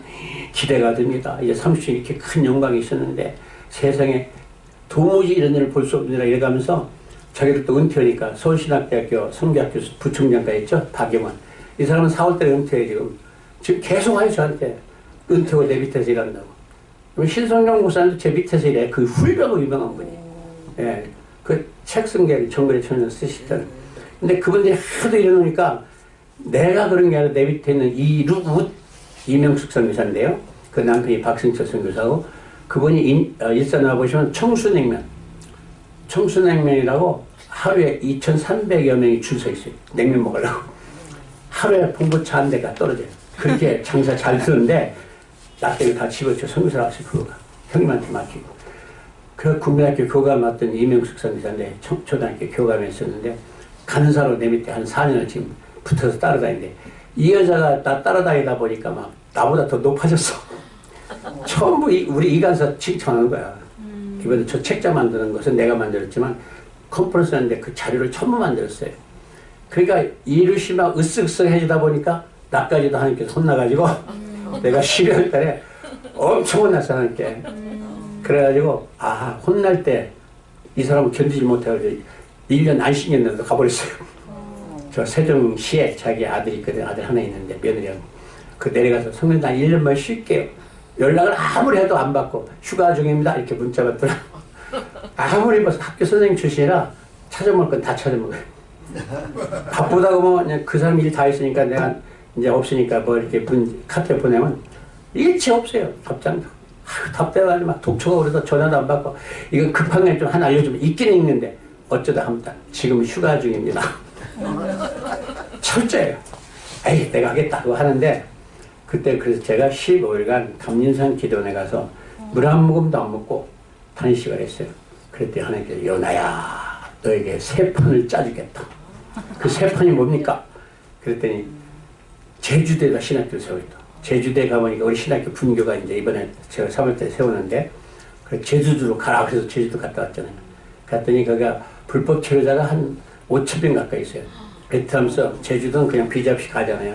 Speaker 1: 기대가 됩니다. 이제 30주년 이렇게 큰 영광이 있었는데 세상에 도무지 이런 일을 볼 수 없느라 이래가면서 자기도 또 은퇴하니까 서울신학대학교 성교학 교수 부총장까지 있죠. 박영원. 이 사람은 4월달에 은퇴해 지금 계속 와요 저한테. 은퇴하고 내 밑에서 일한다고. 신성경 목사님도 제 밑에서 일해. 그 훌륭하고 유명한 분이. 예. 그 책 쓴 게 정글의 천년 쓰시잖아요. 근데 그분들이 하도 이러니까 내가 그런 게 아니라 내 밑에 있는 이명숙 선교사인데요. 그 남편이 박승철 선교사고 그분이 일산 와보시면 청수냉면이라고 하루에 2,300여 명이 줄 서 있어요. 냉면 먹으려고. 하루에 봉부차 한 대가 떨어져요. 그렇게 장사 잘 쓰는데 나 때문에 다 집어쳐 선교사를 하시 그거가 형님한테 맡기고. 그 국민학교 교감 맡던 이명숙 선교사인데 초등학교 교감에 있었는데 간사로 내 밑에 한 4년을 지금 붙어서 따라다니는데 이 여자가 나 따라다니다 보니까 막 나보다 더 높아졌어. 전부 우리 이간사 칭찬하는 거야. 이번에 저 책자 만드는 것은 내가 만들었지만 컨퍼런스 하는데 그 자료를 전부 만들었어요. 그러니까 이루시 막 으쓱으쓱 해주다 보니까 나까지도 하나님께서 혼나가지고 내가 12월 달에 엄청 혼났어 하나님께. 그래가지고 혼날 때 이 사람은 견디지 못해가지고 1년 안 신겼는데 가버렸어요. 저 세종시에 자기 아들이 있거든. 아들 하나 있는데 며느리하고 그 내려가서 성령 난 1년만 쉴게요. 연락을 아무리 해도 안 받고 휴가 중입니다 이렇게 문자 받더라. 아무리 봐서 학교 선생님 출신이라 찾아먹을 건 다 찾아먹어요. 바쁘다고 뭐 그 사람 일 다 했으니까 내가 이제 없으니까 뭐 이렇게 카톡 보내면 일체 없어요. 답장도. 답답해가지고 막 독초가 그래서 전화도 안 받고 이건 급한 게 좀 하나 알려주면 있긴 있는데 어쩌다 합니다. 지금 휴가 중입니다. 철저해요. 에이 내가 하겠다고 하는데 그때 그래서 제가 15일간 감린산 기도원에 가서 물 한 모금도 안 먹고 단식을 했어요. 그랬더니 하나님께서 요나야 너에게 새 판을 짜주겠다. 그 새 판이 뭡니까? 그랬더니 제주대가 신학교를 세우겠다. 제주대 가보니까 우리 신학교 분교가 이제 이번에 제가 3월달에 세우는데 제주도로 가라 그래서 제주도 갔다 왔잖아요. 갔더니 거기가 불법 체류자가 한 5,000명 가까이 있어요. 베트남에서 제주도는 그냥 비자 없이 가잖아요.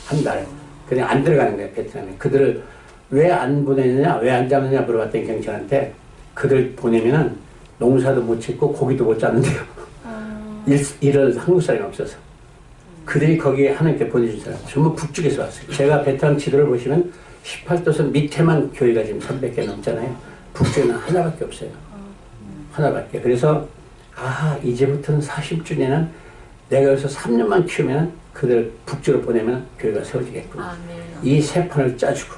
Speaker 1: 한 달. 그냥 안 들어가는 거예요. 베트남에. 그들을 왜 안 보내느냐 왜 안 잡느냐 물어봤더니 경찰한테 그들 보내면은 농사도 못 짓고 고기도 못 잡는데요. 일을 한국 사람이 없어서. 그들이 거기에 하나님께 보내준 사람 전부 북쪽에서 왔어요. 제가 베트남 지도를 보시면 18도선 밑에만 교회가 지금 300개 넘잖아요. 북쪽에는 하나밖에 없어요. 하나밖에. 그래서 이제부터는 40주년은 내가 여기서 3년만 키우면 그들 북쪽으로 보내면 교회가 세워지겠구나. 이 세 판을 짜주고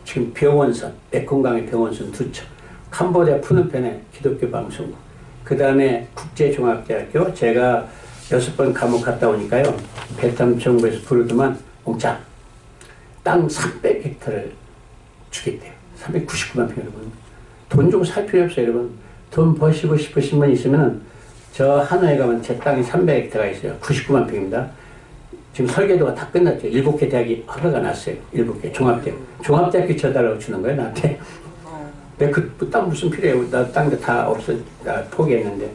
Speaker 1: 지금 병원선, 메콩강의 병원선 2척, 캄보디아 푸놈펜의 기독교 방송국, 그 다음에 국제종합대학교 제가 6번 감옥 갔다 오니까요. 베트남 정부에서 부르더만 옹장 땅 300헥타를 주겠대요. 399만 평 여러분. 돈 주고 살 필요 없어요 여러분. 돈 버시고 싶으신 분 있으면 저 하노이에 가면 제 땅이 300헥타가 있어요. 99만 평입니다. 지금 설계도가 다 끝났죠. 7개 대학이 허가가 났어요. 7개 종합대학. 종합대학교 쳐달라고 주는 거예요 나한테. 내가 그 땅 무슨 필요해요. 나 땅도 다 나 포기했는데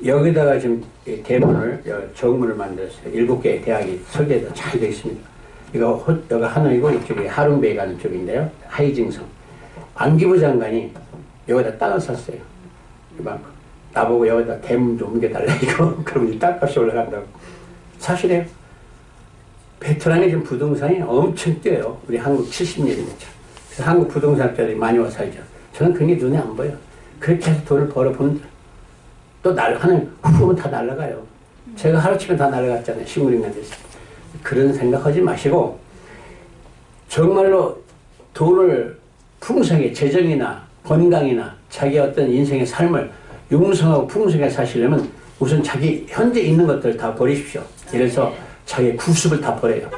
Speaker 1: 여기다가 지금 대문을 정문을 만들었어요. 7개의 대학이 설계도 잘 되어 있습니다. 여기가 하노이고 이쪽이 하룽베이 가는 쪽인데요. 하이징성. 안기부 장관이 여기다 땅을 샀어요. 이만큼. 나보고 여기다 대문 좀 옮겨달라 이거. 그러면 땅값이 올라간다고. 사실이에요. 베트남에 지금 부동산이 엄청 뛰어요. 우리 한국 70년이죠. 그래서 한국 부동산자들이 많이 와 살죠. 저는 그게 눈에 안 보여. 그렇게 해서 돈을 벌어보면 또 하는 후보면 다 날아가요. 제가 하루치면 다 날아갔잖아요. 식물인간에서. 그런 생각하지 마시고 정말로 돈을 풍성하게 재정이나 건강이나 자기 어떤 인생의 삶을 융성하고 풍성하게 사시려면 우선 자기 현재 있는 것들을 다 버리십시오. 예를 들어서 자기의 구습을 다 버려요.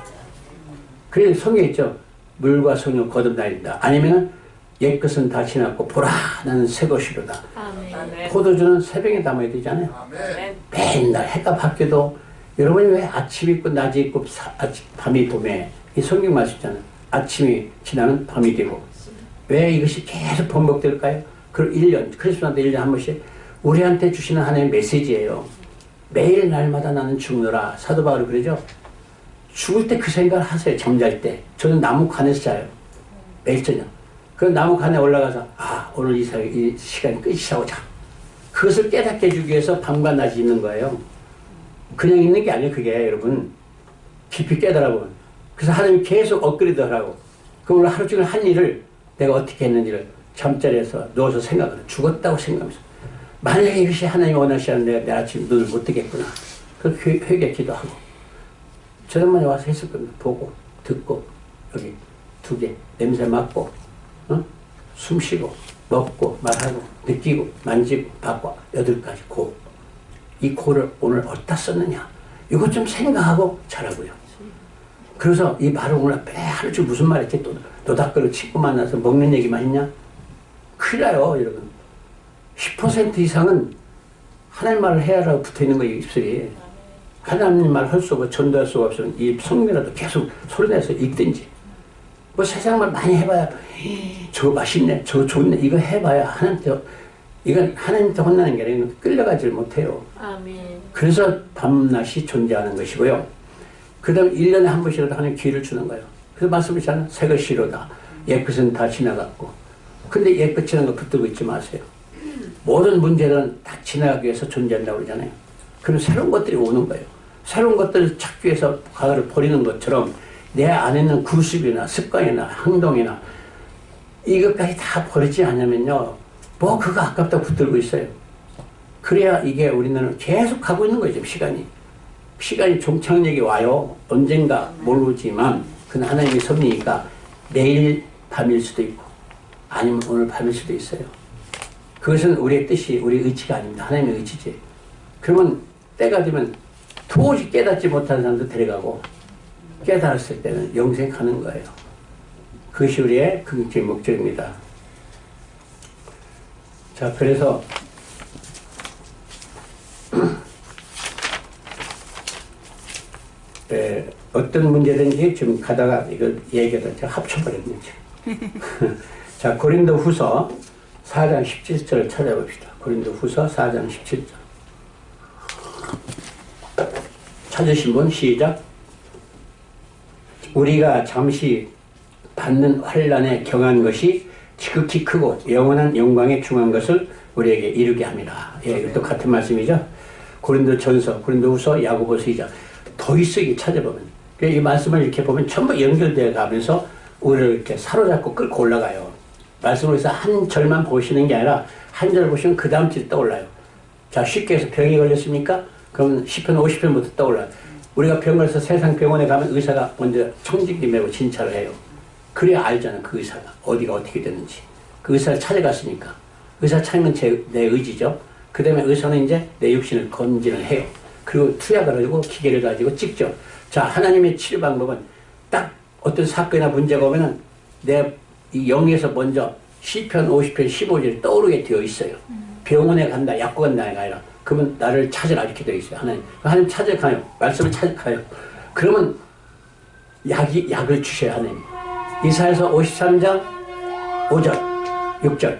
Speaker 1: 그래서 성경에 있죠. 물과 성령 거듭나린다. 아니면 옛것은 다 지났고 보라 나는 새 것이로다. 아멘. 포도주는 새벽에 담아야 되잖아요. 아멘. 맨날 해가 바뀌어도 여러분이 왜 아침이 있고 낮이 있고 밤이 봄에 이 성경 말씀이잖아요. 아침이 지나면 밤이 되고 왜 이것이 계속 반복될까요? 그 1년 크리스마스 1년에 한 번씩 우리한테 주시는 하나의 메시지예요. 매일 날마다 나는 죽노라. 사도 바울이 그러죠. 죽을 때 그 생각을 하세요. 잠잘 때. 저는 나무 칸에서 자요. 매일 저녁. 그 나무 칸에 올라가서 오늘 이 시간이 끝이라고 자. 그것을 깨닫게 해주기 위해서 밤과 낮이 있는 거예요. 그냥 있는 게 아니에요. 그게 여러분. 깊이 깨달아보면. 그래서 하나님이 계속 업그레이드 하라고. 그럼 오늘 하루 종일 한 일을 내가 어떻게 했는지를 잠자리에서 누워서 생각을 해요. 죽었다고 생각하면서. 만약에 이것이 하나님이 원하시는 내가 내일 아침 눈을 못 뜨겠구나. 그 회개 기도하고. 저녁만에 와서 했을 겁니다. 보고, 듣고, 여기 2개, 냄새 맡고, 숨 쉬고, 먹고, 말하고, 느끼고, 만지고, 받고, 8가지 고. 이 고를 오늘 어디다 썼느냐. 이것 좀 생각하고 잘하고요. 그래서 이 말을 오늘 하루 종일 무슨 말 했지? 노닥거리고 친구 만나서 먹는 얘기만 했냐? 큰일 나요, 여러분. 10% 이상은 하나님 말을 해야라고 붙어 있는 거예요, 입술이. 하나님 말 할 수 없고 전도할 수가 없으면 이 성경이라도 계속 소리내서 읽든지. 뭐 세상 말 많이 해봐야, 저거 맛있네, 저거 좋네, 이거 해봐야 이건 하나님한테 혼나는 게 아니라 끌려가지를 못해요. 아멘. 그래서 밤낮이 존재하는 것이고요. 그 다음에 1년에 한 번씩이라도 하나님 기회를 주는 거예요. 그래서 말씀하시잖아요. 새 것이로다. 옛것은 다 지나갔고. 근데 옛것 지난 거 붙들고 있지 마세요. 모든 문제는 다 지나가기 위해서 존재한다고 그러잖아요. 그럼 새로운 것들이 오는 거예요. 새로운 것들을 찾기 위해서 과거를 버리는 것처럼 내 안에 있는 구습이나 습관이나 행동이나 이것까지 다 버리지 않으면요. 뭐 그거 아깝다고 붙들고 있어요. 그래야 이게 우리는 계속 가고 있는 거예요. 지금 시간이 종착역이 와요. 언젠가 모르지만 그건 하나님의 섭리니까 내일 밤일 수도 있고 아니면 오늘 밤일 수도 있어요. 그것은 우리의 뜻이 우리 의지가 아닙니다. 하나님의 의지지. 그러면 때가 되면 도저히 깨닫지 못하는 사람도 데려가고 깨달았을 때는 영생 가는 거예요. 그것이 우리의 긍정적인 목적입니다. 자, 그래서 어떤 문제든지 지금 가다가 이걸 얘기하다 제가 합쳐버렸네요. 자, 고린도 후서 4장 17절을 찾아봅시다. 고린도 후서 4장 17절. 찾으신 분 시작. 우리가 잠시 받는 환난에 경한 것이 지극히 크고 영원한 영광에 중한 것을 우리에게 이루게 합니다. 예, 이것도 같은 말씀이죠. 고린도 전서, 고린도 후서, 야고보서 2장. 더 있어, 이게 찾아보면. 이 말씀을 이렇게 보면 전부 연결되어 가면서 우리를 이렇게 사로잡고 끌고 올라가요. 말씀을 해서 한 절만 보시는 게 아니라 한 절 보시면 그 다음 절이 떠올라요. 자, 쉽게 해서 병이 걸렸습니까? 그럼 10편, 50편부터 떠올라요. 우리가 병 걸려서 세상 병원에 가면 의사가 먼저 청진기 메고 진찰을 해요. 그래야 알잖아, 그 의사가. 어디가 어떻게 됐는지. 그 의사를 찾아갔으니까. 의사 찾는 내 의지죠. 그 다음에 의사는 이제 내 육신을 건진을 해요. 그리고 투약을 가지고 기계를 가지고 찍죠. 자, 하나님의 치료 방법은 딱 어떤 사건이나 문제가 오면은 내 이 영에서 먼저 시편 50편 15절 떠오르게 되어 있어요. 병원에 간다, 약국 간다가 아니라 그러면 나를 찾으라 이렇게 되어 있어요. 하나님 찾아가요. 말씀을 찾아가요. 그러면 약을 주셔야 하나님. 이사야서 53장 5절 6절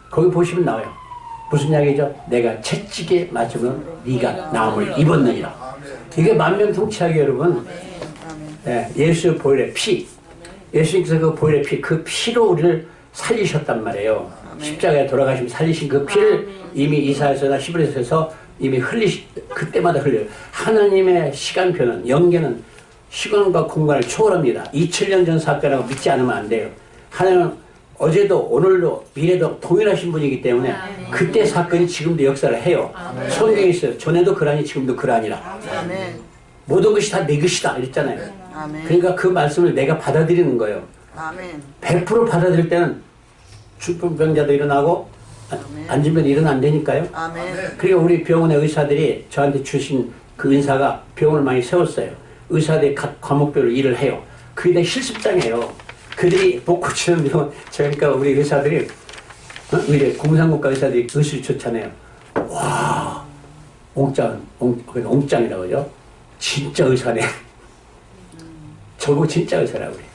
Speaker 1: 거기 보시면 나와요. 무슨 약이죠? 내가 채찍에 맞으면 네가 나음을 입었느니라. 이게 만병통치약이 여러분. 네, 예수의 보혈의 피. 예수님께서 그 보혈의 피, 그 피로 우리를 살리셨단 말이에요. 십자가에 돌아가시면 살리신 그 피를 이미 이사야서나 히브리서에서 이미 그때마다 흘려요. 하나님의 시간표는, 연계는 시간과 공간을 초월합니다. 2000년 전 사건이라고 믿지 않으면 안 돼요. 하나님은 어제도 오늘도 미래도 동일하신 분이기 때문에 그때 사건이 지금도 역사를 해요. 성경에 있어요. 전에도 그러하니 지금도 그러하니라. 모든 것이 다 내 것이다 이랬잖아요. 그러니까 그 말씀을 내가 받아들이는 거예요. 100% 받아들일 때는 중풍병자도 일어나고 안진병도 일어나면 안 되니까요. 그리고 우리 병원의 의사들이 저한테 주신 그 은사가 병원을 많이 세웠어요. 의사들이 각 과목별로 일을 해요. 그게 다 실습장이에요. 그들이 못 고치는 병원, 그러니까 우리 의사들이, 우리 공산국가 의사들이 의술이 좋잖아요. 와, 옹짱이라고 하죠. 진짜 의사네. 저보고 진짜 의사라고 그래요.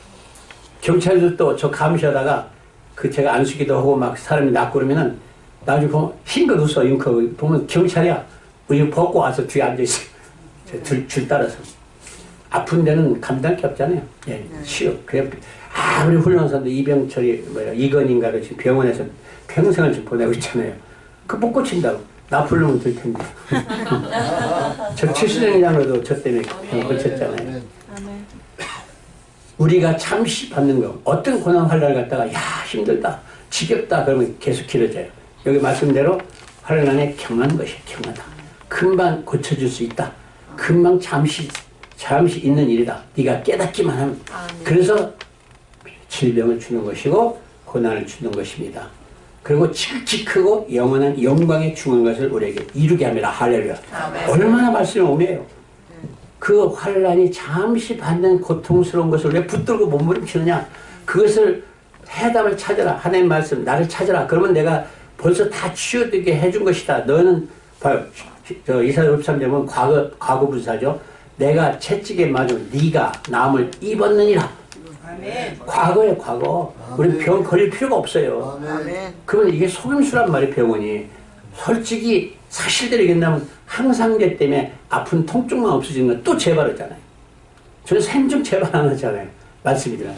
Speaker 1: 경찰들도 저 감시하다가 그 제가 안수기도 하고 막 사람이 낫고 그러면은 나중에 보면 흰것 웃어, 잉크 보면 경찰이야. 우리 벗고 와서 뒤에 앉아있어요. 줄 따라서. 아픈 데는 감당할 게 없잖아요. 예, 쉬워. 그래, 우리 훌륭한 사람도 이병철이, 이건인가를 지금 병원에서 평생을 지금 보내고 있잖아요. 그 못 고친다고. 나 부르면 될 텐데. 저 70년이랑도 저 때문에 병 고쳤잖아요. 우리가 잠시 받는 거, 어떤 고난 환란을 갖다가, 야, 힘들다, 지겹다, 그러면 계속 길어져요. 여기 말씀대로 환란에 경한 것이 경하다. 금방 고쳐줄 수 있다. 금방 잠시 있는 일이다. 네가 깨닫기만 하면. 그래서 질병을 주는 것이고 고난을 주는 것입니다. 그리고 지극히 크고 영원한 영광에 중한 것을 우리에게 이루게 합니다. 할렐루야. 얼마나 말씀이 오매요. 그 환란이 잠시 받는 고통스러운 것을 왜 붙들고 몸부림치느냐. 그것을 해답을 찾아라. 하나님 말씀 나를 찾아라. 그러면 내가 벌써 다 치유되게 해준 것이다. 너는 봐요. 이사야 53장 보면 과거 분사죠. 내가 채찍에 맞으면 네가 남을 입었느니라. 과거에 과거. 우리 병 걸릴 필요가 없어요. 그러면 이게 속임수란 말이에요. 병원이. 솔직히 사실대로 얘기한다면 항상제 때문에 아픈 통증만 없어지는 건 또 재발하잖아요. 저는 생중 재발 안 하잖아요. 말씀이잖아요.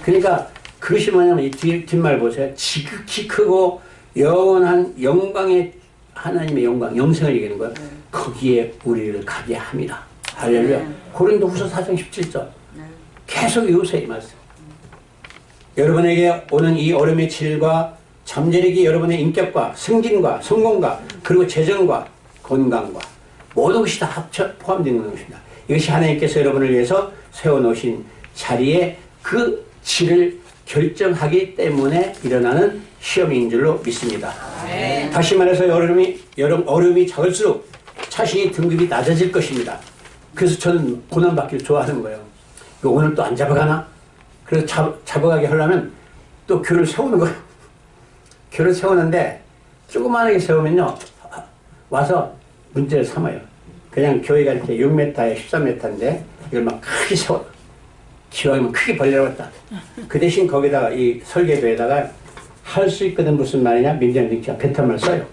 Speaker 1: 그러니까 그것이 뭐냐면 이 뒷말 보세요. 지극히 크고 영원한 영광의 하나님의 영광, 영생을 얘기하는 거예요. 거기에 우리를 가게 합니다. 할렐루야. 고린도후서 4장 17절. 계속 외우세요, 이 말씀. 여러분에게 오는 이 어려움의 질과 잠재력이 여러분의 인격과 승진과 성공과 그리고 재정과 건강과 모든 것이 다 포함되어 있는 것입니다. 이것이 하나님께서 여러분을 위해서 세워놓으신 자리에 그 질을 결정하기 때문에 일어나는 시험인 줄로 믿습니다. 다시 말해서 어려움이 작을수록 자신의 등급이 낮아질 것입니다. 그래서 저는 고난받기를 좋아하는 거예요. 오늘 또 안 잡아가나? 그래서 잡아가게 하려면 또 교를 세우는 거예요. 교를 세우는데 조그만하게 세우면요 와서 문제를 삼아요. 그냥 교회가 이렇게 6m에 13m인데 이걸 막 크게 세워. 기왕이면 크게 벌려고 했다. 그 대신 거기다가 이 설계도에다가 할 수 있거든 무슨 말이냐? 민정 등치가 뱉어만 써요.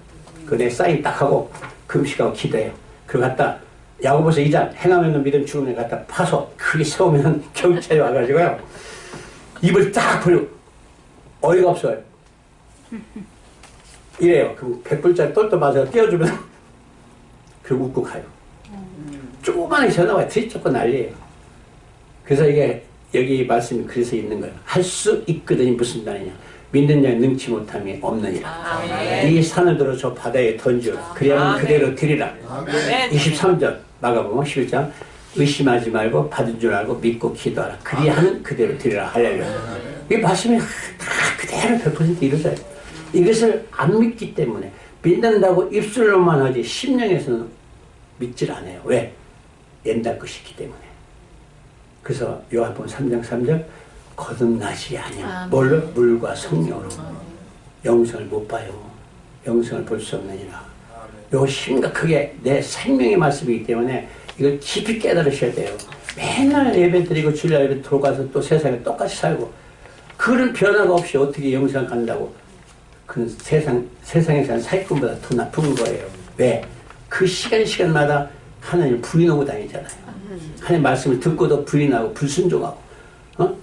Speaker 1: 그내 사인 딱 하고 금식하고 기도해요. 그걸 갖다 야고보서 2장 행하면 믿음 죽음에 갖다 파서 크게 세우면 경찰이 와가지고요 입을 딱 벌리고 어이가 없어요. 이래요. 그럼 100불짜리 똘똘 맞아서 띄워주면 그리고 웃고 가요. 조그만하게 전화와요. 뒤쫓고 난리예요. 그래서 이게 여기 말씀이 그래서 있는 거예요. 할 수 있거든이 무슨 말이냐. 믿는 자는 능치 못함이 없느니라. 이 산을 들어 저 바다에 던지라. 그리하면 그대로 드리라. 23절 마가복음 11장 의심하지 말고 받은 줄 알고 믿고 기도하라. 그리하면 그대로 드리라. 할렐루야. 이 말씀이 다 그대로 100% 이루어져요. 이것을 안 믿기 때문에 믿는다고 입술로만 하지 심령에서는 믿질 않아요. 왜? 옛날 것이기 때문에. 그래서 요한복음 3장 3절 거듭나지 아니하면 뭘로? 물과 성령으로 영생을 못 봐요. 영생을 볼 수 없느니라. 요 심각하게 내 생명의 말씀이기 때문에 이걸 깊이 깨달으셔야 돼요. 맨날 예배 드리고 주일 예배 들어가서 또 세상에 똑같이 살고 그런 변화가 없이 어떻게 영생 간다고. 그 세상에 사는 사기꾼보다 더 나쁜 거예요. 왜? 그 시간마다 하나님을 부인하고 다니잖아요. 하나님 말씀을 듣고도 부인하고 불순종하고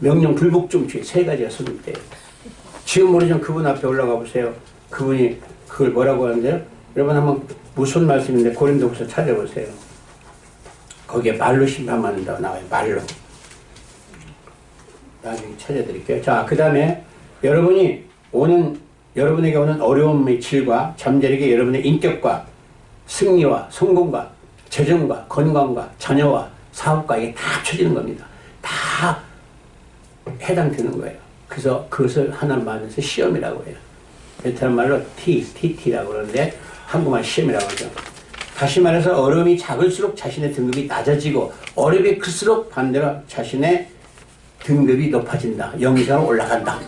Speaker 1: 명령 불복종주의 세 가지가 소득돼요. 지금 모르지만 그분 앞에 올라가 보세요. 그분이 그걸 뭐라고 하는데요? 여러분 한번 무슨 말씀인데 고린도후서 찾아보세요. 거기에 말로 심판받는다고 나와요. 말로. 나중에 찾아드릴게요. 자, 그 다음에 여러분에게 오는 어려움의 질과 잠재력이 여러분의 인격과 승리와 성공과 재정과 건강과 자녀와 사업과 이게 다 합쳐지는 겁니다. 다 해당되는 거예요. 그래서 그것을 하나로 말해서 시험이라고 해요. 베트남 말로 TT라고 그러는데 한국말 시험이라고 하죠. 다시 말해서 어려움이 작을수록 자신의 등급이 낮아지고 어려움이 클수록 반대로 자신의 등급이 높아진다. 영상 올라간다.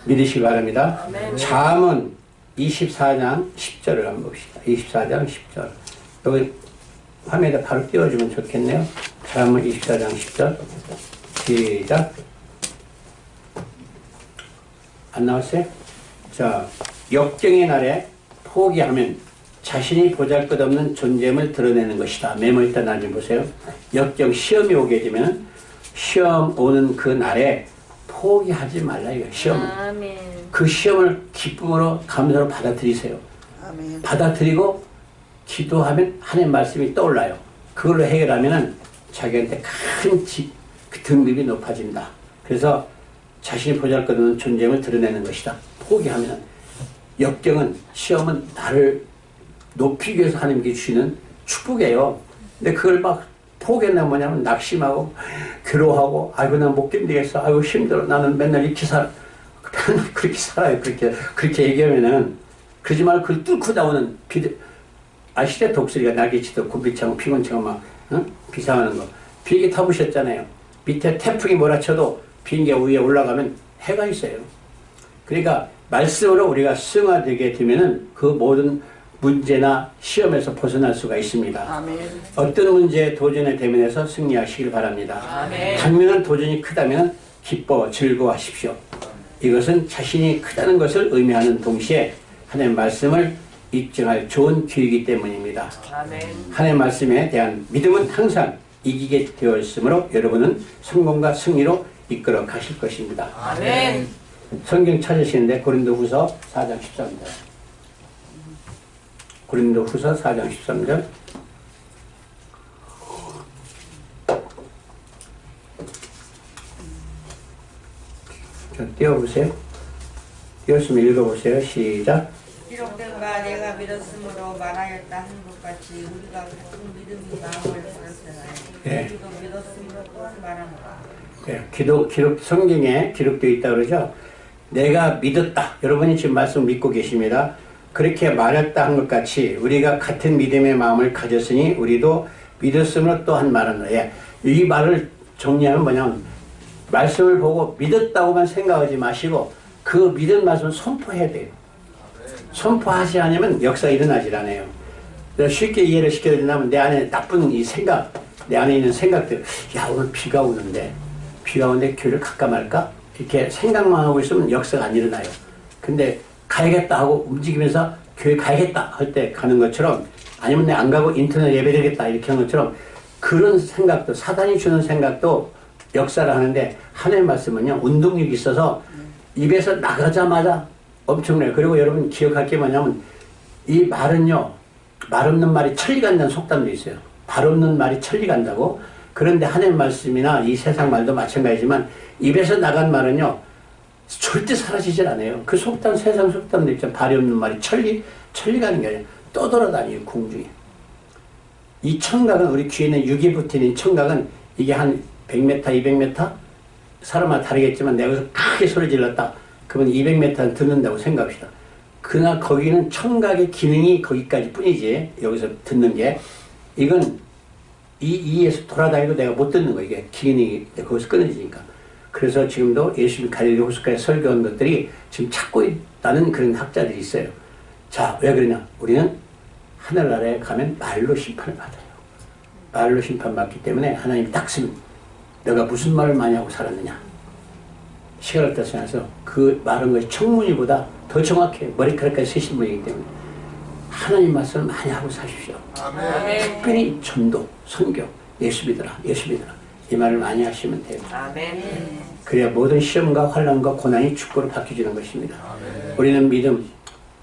Speaker 1: 믿으시기 바랍니다. 잠언 24장 10절을 한번 봅시다. 24장 10절. 여기 화면에다 바로 띄워주면 좋겠네요. 잠언 24장 10절. 시작. 안 나왔어요? 자, 역경의 날에 포기하면 자신이 보잘것없는 존재임을 드러내는 것이다. 메모 일단 나중에 보세요. 역경, 시험이 오게 되면 시험 오는 그 날에 포기하지 말라 이거예요. 시험을.
Speaker 2: 아멘.
Speaker 1: 그 시험을 기쁨으로 감사로 받아들이세요.
Speaker 3: 아멘.
Speaker 1: 받아들이고 기도하면 하나님 말씀이 떠올라요. 그걸로 해결하면 자기한테 큰 등급이 높아진다. 그래서 자신이 보잘것없는 존재임을 드러내는 것이다. 포기하면 역경은 시험은 나를 높이기 위해서 하나님께 주시는 축복이에요. 근데 그걸 막 포기한다면 뭐냐면 낙심하고 괴로워하고 아이고 난 못 견디겠어. 아이고 힘들어. 나는 맨날 이렇게 그렇게 살아요. 그렇게 얘기하면은 그러지 말고 그걸 뚫고 나오는 아시죠? 독수리가 날개치듯 곤비창고 피곤창고 막 비상하는 거. 비행기 타보셨잖아요. 밑에 태풍이 몰아쳐도 비행기가 위에 올라가면 해가 있어요. 그러니까 말씀으로 우리가 승화되게 되면은 그 모든 문제나 시험에서 벗어날 수가 있습니다.
Speaker 3: 아멘.
Speaker 1: 어떤 문제에 도전에 대면해서 승리하시길 바랍니다.
Speaker 2: 아멘.
Speaker 1: 당면한 도전이 크다면 기뻐 즐거워하십시오. 이것은 자신이 크다는 것을 의미하는 동시에 하나님의 말씀을 입증할 좋은 기회이기 때문입니다.
Speaker 2: 아멘.
Speaker 1: 하나님의 말씀에 대한 믿음은 항상 이기게 되어 있으므로 여러분은 성공과 승리로 이끌어 가실 것입니다.
Speaker 2: 아멘.
Speaker 1: 성경 찾으시는데 고린도후서 4장 13절. 고린도후서 4장 13절. 자, 띄워보세요. 띄웠으면 읽어보세요. 시작.
Speaker 4: 기록된 바 내가 믿었으므로 말하였다 하는 것 같이 우리가 같은 믿음이 마음을 가졌으나
Speaker 1: 예.
Speaker 4: 우리도 믿었으므로 또한 말하노라.
Speaker 1: 예, 성경에 기록되어 있다고 그러죠. 내가 믿었다. 여러분이 지금 말씀 믿고 계십니다. 그렇게 말했다 한 것 같이 우리가 같은 믿음의 마음을 가졌으니 우리도 믿었으므로 또한 말하노라. 예. 이 말을 정리하면 뭐냐면 말씀을 보고 믿었다고만 생각하지 마시고 그 믿은 말씀을 선포해야 돼요. 선포하지 않으면 역사가 일어나질 않아요. 쉽게 이해를 시켜야 된다면 내 안에 나쁜 이 생각, 내 안에 있는 생각들, 야 오늘 비가 오는데 교회를 갈까 말까? 이렇게 생각만 하고 있으면 역사가 안 일어나요. 근데 가야겠다 하고 움직이면서 교회 가야겠다 할 때 가는 것처럼 아니면 내 안 가고 인터넷 예배드리겠다 이렇게 하는 것처럼 그런 생각도 사단이 주는 생각도 역사를 하는데 하나님의 말씀은요 운동력이 있어서 입에서 나가자마자 엄청나요. 그리고 여러분 기억할 게 뭐냐면 이 말은요 말 없는 말이 천리 간다는 속담도 있어요. 말 없는 말이 천리 간다고. 그런데 하나님의 말씀이나 이 세상 말도 마찬가지지만 입에서 나간 말은요 절대 사라지질 않아요. 그 속담 세상 속담도 있잖아요. 발이 없는 말이 천리 가는 게 아니라 떠돌아다니요 공중에. 이 청각은 우리 귀에는 육이 붙어있는 청각은 이게 한 100m, 200m 사람마다 다르겠지만 내가 여기서 크게 소리 질렀다. 그러면 200m는 듣는다고 생각합시다. 그러나 거기는 청각의 기능이 거기까지 뿐이지 여기서 듣는 게 이건 이에서 돌아다니도 내가 못 듣는 거야. 이게 기능이 거기서 끊어지니까. 그래서 지금도 예수님 갈릴리 호숫가에 설교한 것들이 지금 찾고 있다는 그런 학자들이 있어요. 자, 왜 그러냐? 우리는 하늘나라에 가면 말로 심판을 받아요. 말로 심판받기 때문에 하나님이 딱 쓰면 내가 무슨 말을 많이 하고 살았느냐. 시간을 따서 그 말한 것이 청문회보다 더 정확해. 머리카락까지 쓰신 분이기 때문에 하나님 말씀을 많이 하고 사십시오.
Speaker 2: 아멘.
Speaker 1: 특별히 전도, 선교, 예수 믿어라, 예수 믿어라. 이 말을 많이 하시면 돼요.
Speaker 2: 아멘.
Speaker 1: 그래야 모든 시험과 환난과 고난이 축복으로 바뀌어지는 것입니다. 우리는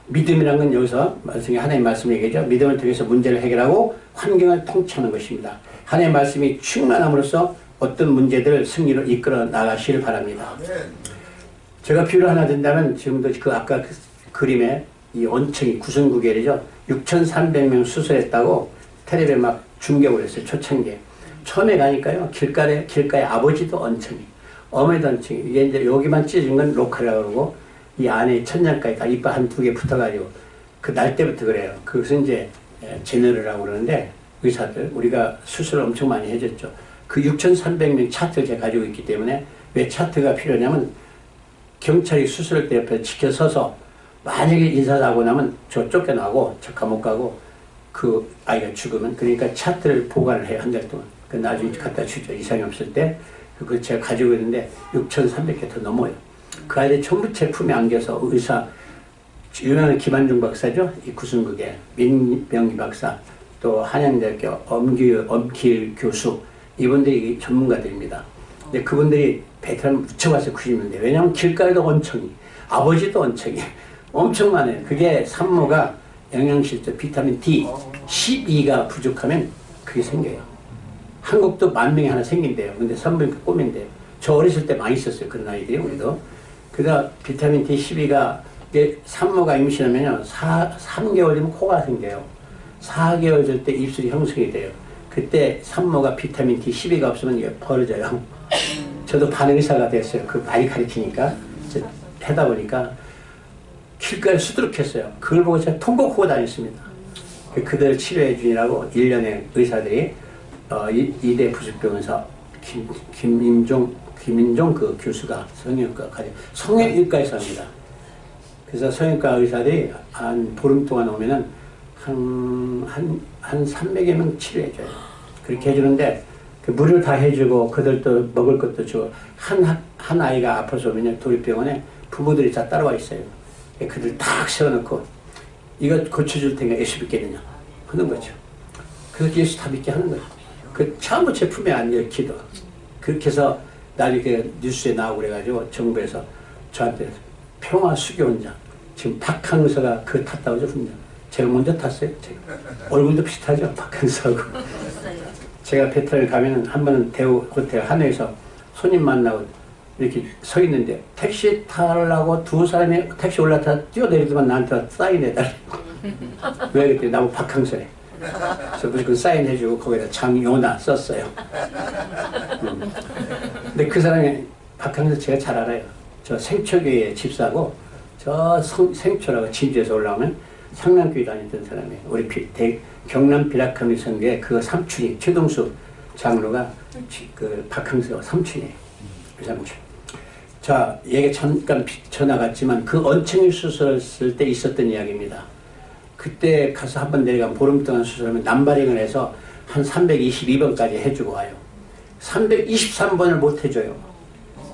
Speaker 1: 믿음이란 건 여기서 하나님의 말씀을 얘기하죠. 믿음을 통해서 문제를 해결하고 환경을 통치하는 것입니다. 하나님의 말씀이 충만함으로써 어떤 문제들을 승리로 이끌어 나가시길 바랍니다. 제가 비유를 하나 든다면 지금도 그 아까 그 그림에 이 원청이 구승구결이죠. 6,300명 수술했다고 텔레비에 막 중계를 했어요. 초창기에. 처음에 가니까요. 길가에 아버지도 원청이, 어머니도 원청이. 이게 이제 여기만 찢어진 건 로컬이라고 그러고 이 안에 천장까지 다 이빨 한 두 개 붙어가지고 그 날 때부터 그래요. 그것은 이제 제너럴이라고 그러는데 의사들 우리가 수술을 엄청 많이 해줬죠. 그 6,300명 차트를 제가 가지고 있기 때문에 왜 차트가 필요하냐면 경찰이 수술할 때 옆에 지켜서서 만약에 인사하고 나면 저 쫓겨나고 저 감옥 가고 그 아이가 죽으면 그러니까 차트를 보관을 해요. 한 달 동안. 그 나중에 갖다 주죠. 이상이 없을 때. 그거 제가 가지고 있는데 6,300개 더 넘어요. 그 아이들 전부 제 품에 안겨서 의사 유명한 김한중 박사죠. 이 구승극의 민병기 박사 또 한양대학교 엄길 교수 이분들이 전문가들입니다. 근데 그분들이 베트남 묻혀가서 90년대 왜냐하면 길가에도 원청이 아버지도 원청이 엄청 많아요. 그게 산모가 영양실조 비타민 D 12가 부족하면 그게 생겨요. 한국도 10,000명이 하나 생긴대요. 근데 산부인과 꼬맨대요. 저 어렸을 때 많이 썼어요. 그런 아이들이 우리도. 그러다 비타민 D 12가 산모가 임신하면요 3개월 되면 코가 생겨요. 4개월 될 때 입술이 형성이 돼요. 그때 산모가 비타민 D 12가 없으면 이게 벌어져요. 저도 반의사가 됐어요. 그 많이 가르치니까 하다 보니까 길가에 수두룩했어요. 그걸 보고 제가 통곡하고 다녔습니다. 그들 치료해 주느라고 1년에 의사들이 이대 부속병원에서 김인종 그 교수가 성형외과에서 합니다. 그래서 성형외과 의사들이 한 보름 동안 오면은 한 300여 명 치료해줘요. 그렇게 해주는데 그 물을 다 해주고 그들도 먹을 것도 주고 한 아이가 아파서 오면 도립병원에 부모들이 다 따라와 있어요. 그들 딱 세워놓고 이거 고쳐줄 테니까 예수 믿겠느냐 하는 거죠. 그래서 예수 다 믿게 하는 거예요. 그 전부 제 품에 안겨 기도. 그렇게 해서 나중에 뉴스에 나오고 그래가지고 정부에서 저한테 평화 수교원장 지금 박항서가 그 탔다고 그러죠. 제가 먼저 탔어요. 제가. 얼굴도 비슷하죠. 박항서하고. 제가 베트남에 가면은 한 번은 대우 호텔 하노이에서 손님 만나고 이렇게 서 있는데 택시 타려고 두 사람이 택시 올라타 뛰어내리더만 나한테 사인해달래. 왜 그랬더니 나보고 박항서래. 그래서 무조건 사인해주고 거기다 장요나 썼어요. 근데 그 사람이 박항서 제가 잘 알아요. 저 생초교회 집사고 저 생초라고 진주에서 올라오면 상남교회 다녔던 사람이에요. 우리 경남 비락함리 선교회 그 삼촌이 최동수 장로가 그 박항서 삼촌이에요. 그 삼촌. 자, 얘기 잠깐 전화갔지만 그 언챙이 수술했을 때 있었던 이야기입니다. 그때 가서 한번 내려가면 보름 동안 수술하면 남바링을 해서 한 322번까지 해주고 와요. 323번을 못 해줘요.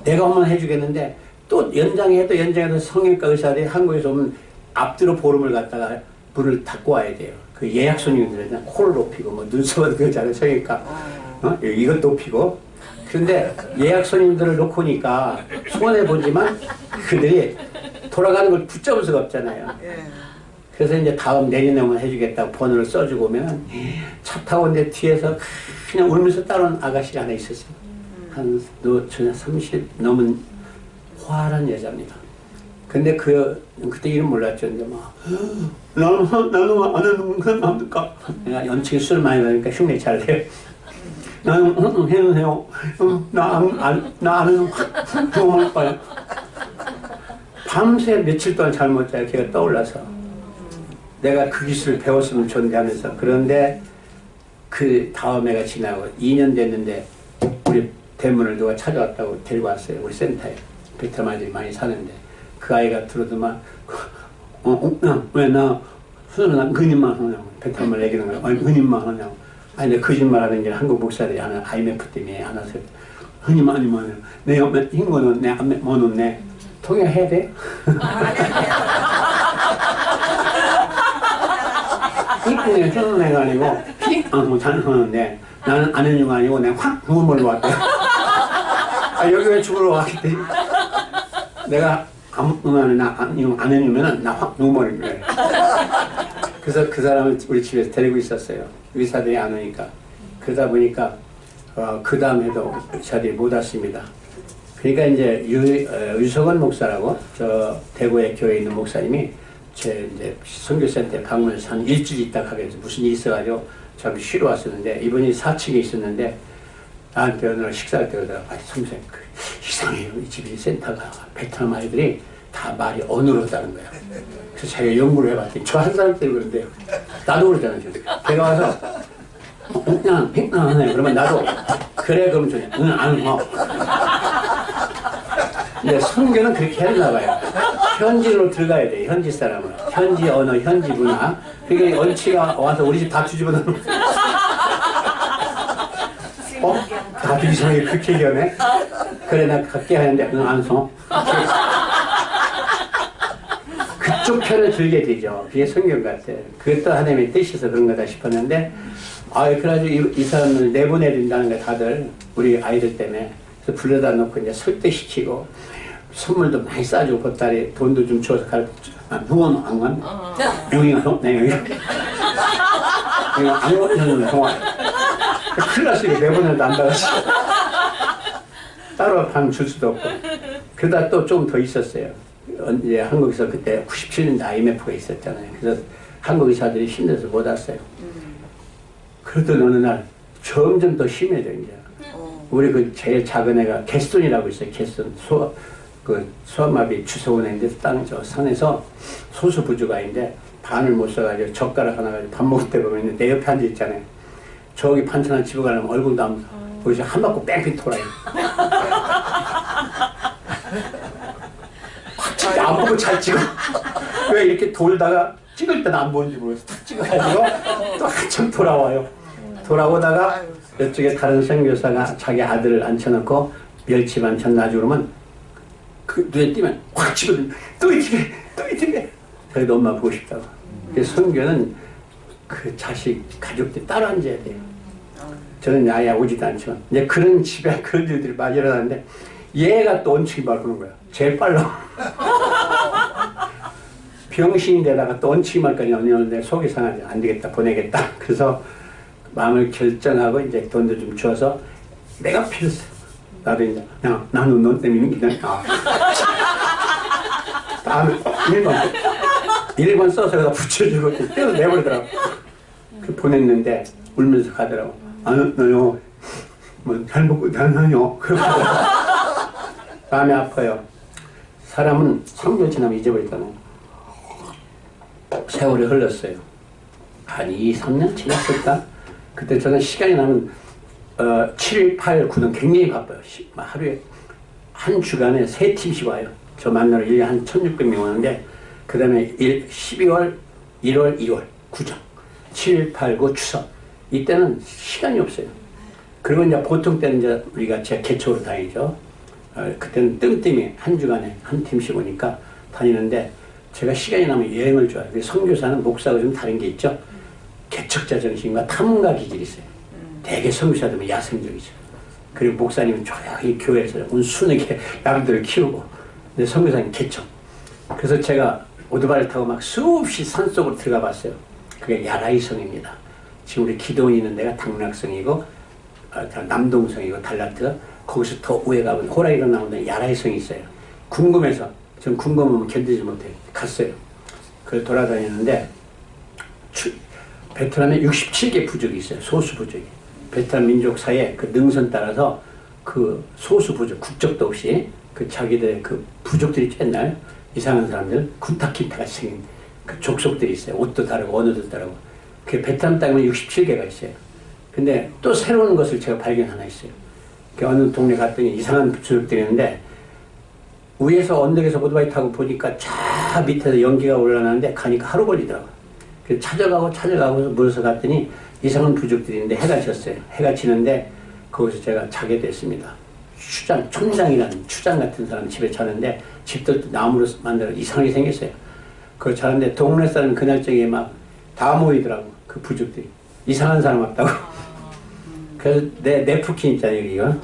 Speaker 1: 내가 오면 해주겠는데 또 연장해도 성형외과 의사들이 한국에서 오면 앞뒤로 보름을 갔다가 문을 닫고 와야 돼요. 그 예약 손님들은 코를 높이고 뭐 눈썹을 그러잖아요. 성형외과 이것 높이고. 근데 예약 손님들을 놓고 오니까 손해보지만 그들이 돌아가는 걸 붙잡을 수가 없잖아요. 그래서 이제 다음 내년에 오면 해주겠다고 번호를 써주고 오면 차 타고 오는데 뒤에서 그냥 울면서 따라온 아가씨가 하나 있었어요. 한 30 넘은 화한 여자입니다. 근데 그때 이름 몰랐죠. 이제 막 나는 아는 그런 남들까? 내가 연칭 술 많이 먹으니까 흉내 잘 내요. 나는 해주세요. 나 아는 좋은 거예요. 밤새 며칠 동안 잠 못 자요. 걔가 떠올라서 내가 그 기술을 배웠으면 좋은데 하면서. 그런데 그 다음 해가 지나고 2년 됐는데 우리 대문을 누가 찾아왔다고 데리고 왔어요. 우리 센터에. 베트남 아이들이 많이 사는데 그 아이가 들어도만 왜 나 수술은 근임만 하냐고. 베트남말 얘기하는 거야. 아니 근임만 하냐고. 아니 내가 거짓말 하는 게 한국 목사들이 하나 IMF 때문에 안 와서 흔히만 아니면 내 옆에 흰 거는 내 앞에 뭐는 내 통역해야 돼? 이쁘게 쓰는 애가 아니고 잘 하는데 나는 아는 이유가 아니고 내가 확 눈물로 왔대. 여기 왜 죽으러 왔겠지? 내가 안 해주면은 나 확 눈물이 그래. 그래서 그 사람을 우리 집에서 데리고 있었어요. 의사들이 안 오니까. 그러다 보니까 그 다음 해도 의사들이 못 왔습니다. 그러니까 이제 유석원 목사라고 저 대구의 교회에 있는 목사님이 제 이제 선교센터에 방문해서 한 일주일 있다 가게 무슨 일이 있어가지고 잠시 쉬러 왔었는데 이분이 4층에 있었는데 나한테 어느 날 식사할 때 그러다가 선생님 이상해요. 이 집이 센터가 베트남 아이들이 다 말이 어눌하다는 거야. 그래서 자기가 연구를 해봤더니 저 한 사람 때문에 그런데요. 나도 그러잖아요. 걔가 와서 그냥 하네. 그러면 나도 그래 그러면 저는 안 뭐. 근데 선교는 그렇게 했나 봐요. 현지로 들어가야 돼. 현지 사람은. 현지 언어, 현지 문화. 그러니까 언치가 와서 우리 집 다 뒤집어 놓는 다들 이상하게 그렇게 얘기하네. 그래 나 갈게 하는데 안 서. 그쪽 편을 들게 되죠. 그게 성경 같아. 그것도 하나님의 뜻이서 그런 거다 싶었는데 그래가지고 이 사람을 내보내야 된다는 거 다들 우리 아이들 때문에 그래서 불러다 놓고 이제 설득시키고 선물도 많이 싸주고 보따리 돈도 좀 줘서 가르쳐. 누구는 안 간? 여기가 너? 네 여기. 이거 안 가는 동안. 큰일 났어요. 내보내도 안 받았어. 따로 방 줄 수도 없고. 그러다 또 좀 더 있었어요. 이제 한국에서 그때 97년도 IMF가 있었잖아요. 그래서 한국 의사들이 힘들어서 못 왔어요. 그러던 어느 날 점점 더 심해져 이제. 우리 그 제일 작은 애가 개손이라고 있어요. 개손 소아마비 주소원인데 땅 저 산에서 소수 부주가인데 반을 못 써가지고 젓가락 하나 가지고 밥 먹을 때 보면 내 옆에 앉아 있잖아요. 저기 반찬 하나 집어가려면 얼굴도 안 거기서 한 바퀴 뺑뺑 돌아요. 진짜 안 보고 잘 찍어. 왜 이렇게 돌다가 찍을 때는 안 보는지 모르겠어. 탁 찍어가지고 또 한참 돌아와요. 돌아오다가 이쪽에 다른 선교사가 자기 아들을 앉혀놓고 멸치 반찬 놔주고 그러면 그 눈에 띄면 확 집어들면 또 이 집에 그래도 엄마 보고 싶다고. 그래서 선교는 그 자식 가족들이 따로 앉아야 돼요. 저는 아예 오지도 않지만 이제 그런 집에 그런 일들이 많이 일어나는데 얘가 또 온치기 말하는 거야. 제일 빨라. 병신인데다가 또 온치기 말까지 언니는데 속이 상하지. 안 되겠다 보내겠다. 그래서 마음을 결정하고 이제 돈도 좀 줘서 내가 필요했어. 나도 이제 나는 너 때문에 기다려. 다음에 1번 써서 여기다 붙여주고 떼서 내버리더라고. 그 보냈는데 울면서 가더라고. 너요 뭐 잘 먹고 다녀요. 마음이 아파요. 사람은 3개월 지나면 잊어버리잖아요. 세월이 흘렀어요. 한 2, 3년 지났을까? 그때 저는 시간이 나면 7, 8, 9는 굉장히 바빠요. 하루에 한 주간에 3팀씩 와요. 저 만나러 1년에 한 1600명 오는데 그 다음에 12월, 1월, 2월, 구정, 7, 8, 9 추석 이때는 시간이 없어요. 그리고 이제 보통 때는 이제 우리가 제 개척으로 다니죠. 그때는 뜸뜸이 한 주간에 한 팀씩 오니까 다니는데 제가 시간이 나면 여행을 좋아해요. 선교사는 목사가 좀 다른 게 있죠. 개척자 정신과 탐문가 기질이 있어요. 대개 선교사들은 야생적이죠. 그리고 목사님은 조용히 교회에서 온순하게 양들을 키우고 근데 선교사님 개척. 그래서 제가 오토바이를 타고 막 수없이 산속으로 들어가 봤어요. 그게 야라이성입니다. 지금 우리 기도원 있는 데가 당락성이고 남동성이고 달라트가 거기서 더 우에 가면 호랑이로 나오는 야라이성이 있어요. 궁금해서 전 궁금하면 견디지 못해요. 갔어요. 그걸 돌아다니는데 베트남에 67개 부족이 있어요. 소수 부족이. 베트남 민족사에 그 능선 따라서 그 소수 부족, 국적도 없이 그 자기들의 그 부족들이 옛날 이상한 사람들 군타킨타 같이 생긴 그 족속들이 있어요. 옷도 다르고 언어도 다르고. 그 베트남 땅에 67개가 있어요. 근데 또 새로운 것을 제가 발견 하나 있어요. 그 어느 동네 갔더니 이상한 부족들이 있는데 위에서 언덕에서 오토바이 타고 보니까 저 밑에서 연기가 올라가는데 가니까 하루 걸리더라고요. 그래서 찾아가고 물어서 갔더니 이상한 부족들이 있는데 해가 졌어요. 해가 지는데 거기서 제가 자게 됐습니다. 촌장이라는 추장 같은 사람 집에 자는데 집들도 나무로 만들어 이상하게 생겼어요. 그걸 자는데 동네 사람 그날 저녁에 막 다 모이더라고. 그 부족들이. 이상한 사람 왔다고. 그래서 내 네프킨 있잖아요. 이거.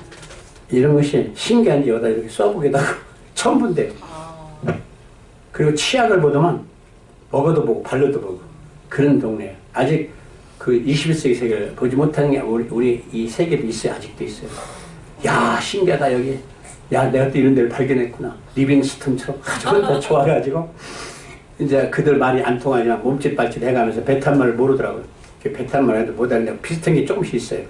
Speaker 1: 이런 것이 신기한지 여기다 이렇게 써보기도 하고 처음 본대요. 그리고 치약을 보더만 먹어도 보고 발로도 보고 그런 동네예요. 아직 그 21세기 세계를 보지 못한 게 우리 이 세계도 있어요. 아직도 있어요. 야 신기하다 여기. 야, 내가 또 이런 데를 발견했구나. 리빙스턴처럼 아주 좋아가지고 이제 그들 말이 안 통하지만 몸짓발짓 해가면서 배탄말을 모르더라고요. 배탄말 해도 못하는데 비슷한 게 조금씩 있어요.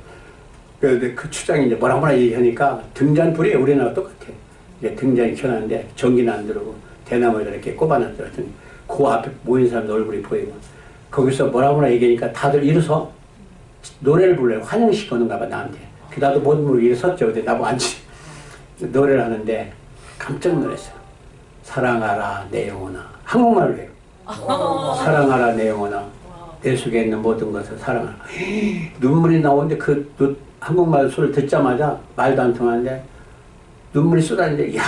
Speaker 1: 그런데 그 추장이 이제 뭐라 얘기하니까 등잔불이 우리나라 똑같아. 이제 등잔이 켜놨는데 전기는 안 들어오고 대나무에다 이렇게 꼽아놨더니 그 앞에 모인 사람들 얼굴이 보이고 거기서 뭐라 얘기하니까 다들 일어서 노래를 불러요. 환영식 오는가 봐 나한테. 그 나도 못 모르고 일어섰죠. 근데 나보고 앉지. 노래를 하는데 깜짝 놀랐어요. 사랑하라 내 영혼아. 한국말로 해요. 사랑하라 내 영혼아. 내 속에 있는 모든 것을 사랑하라. 눈물이 나오는데 그 한국말 소리를 듣자마자 말도 안 통하는데 눈물이 쏟아지는데 야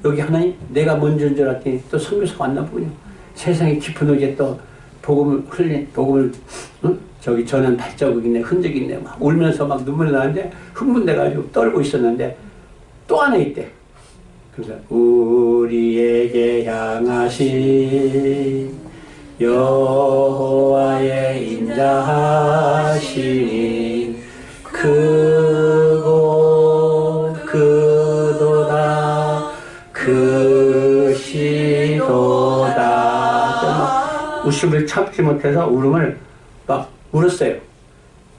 Speaker 1: 여기 하나님 내가 먼저인 줄 알았더니 또 선교사가 왔나 보군요. 세상에 깊은 곳에 또 복음을 흘린 복음을 응? 저기 전한 발자국 있네 흔적이 있네 막 울면서 막 눈물이 나는데 흥분돼가지고 떨고 있었는데 또 하나 있대. 그래서 우리에게 향하신 여호와의 인자하시니 크고 크도다 크시도다. 웃음을 참지 못해서 울음을 막 울었어요.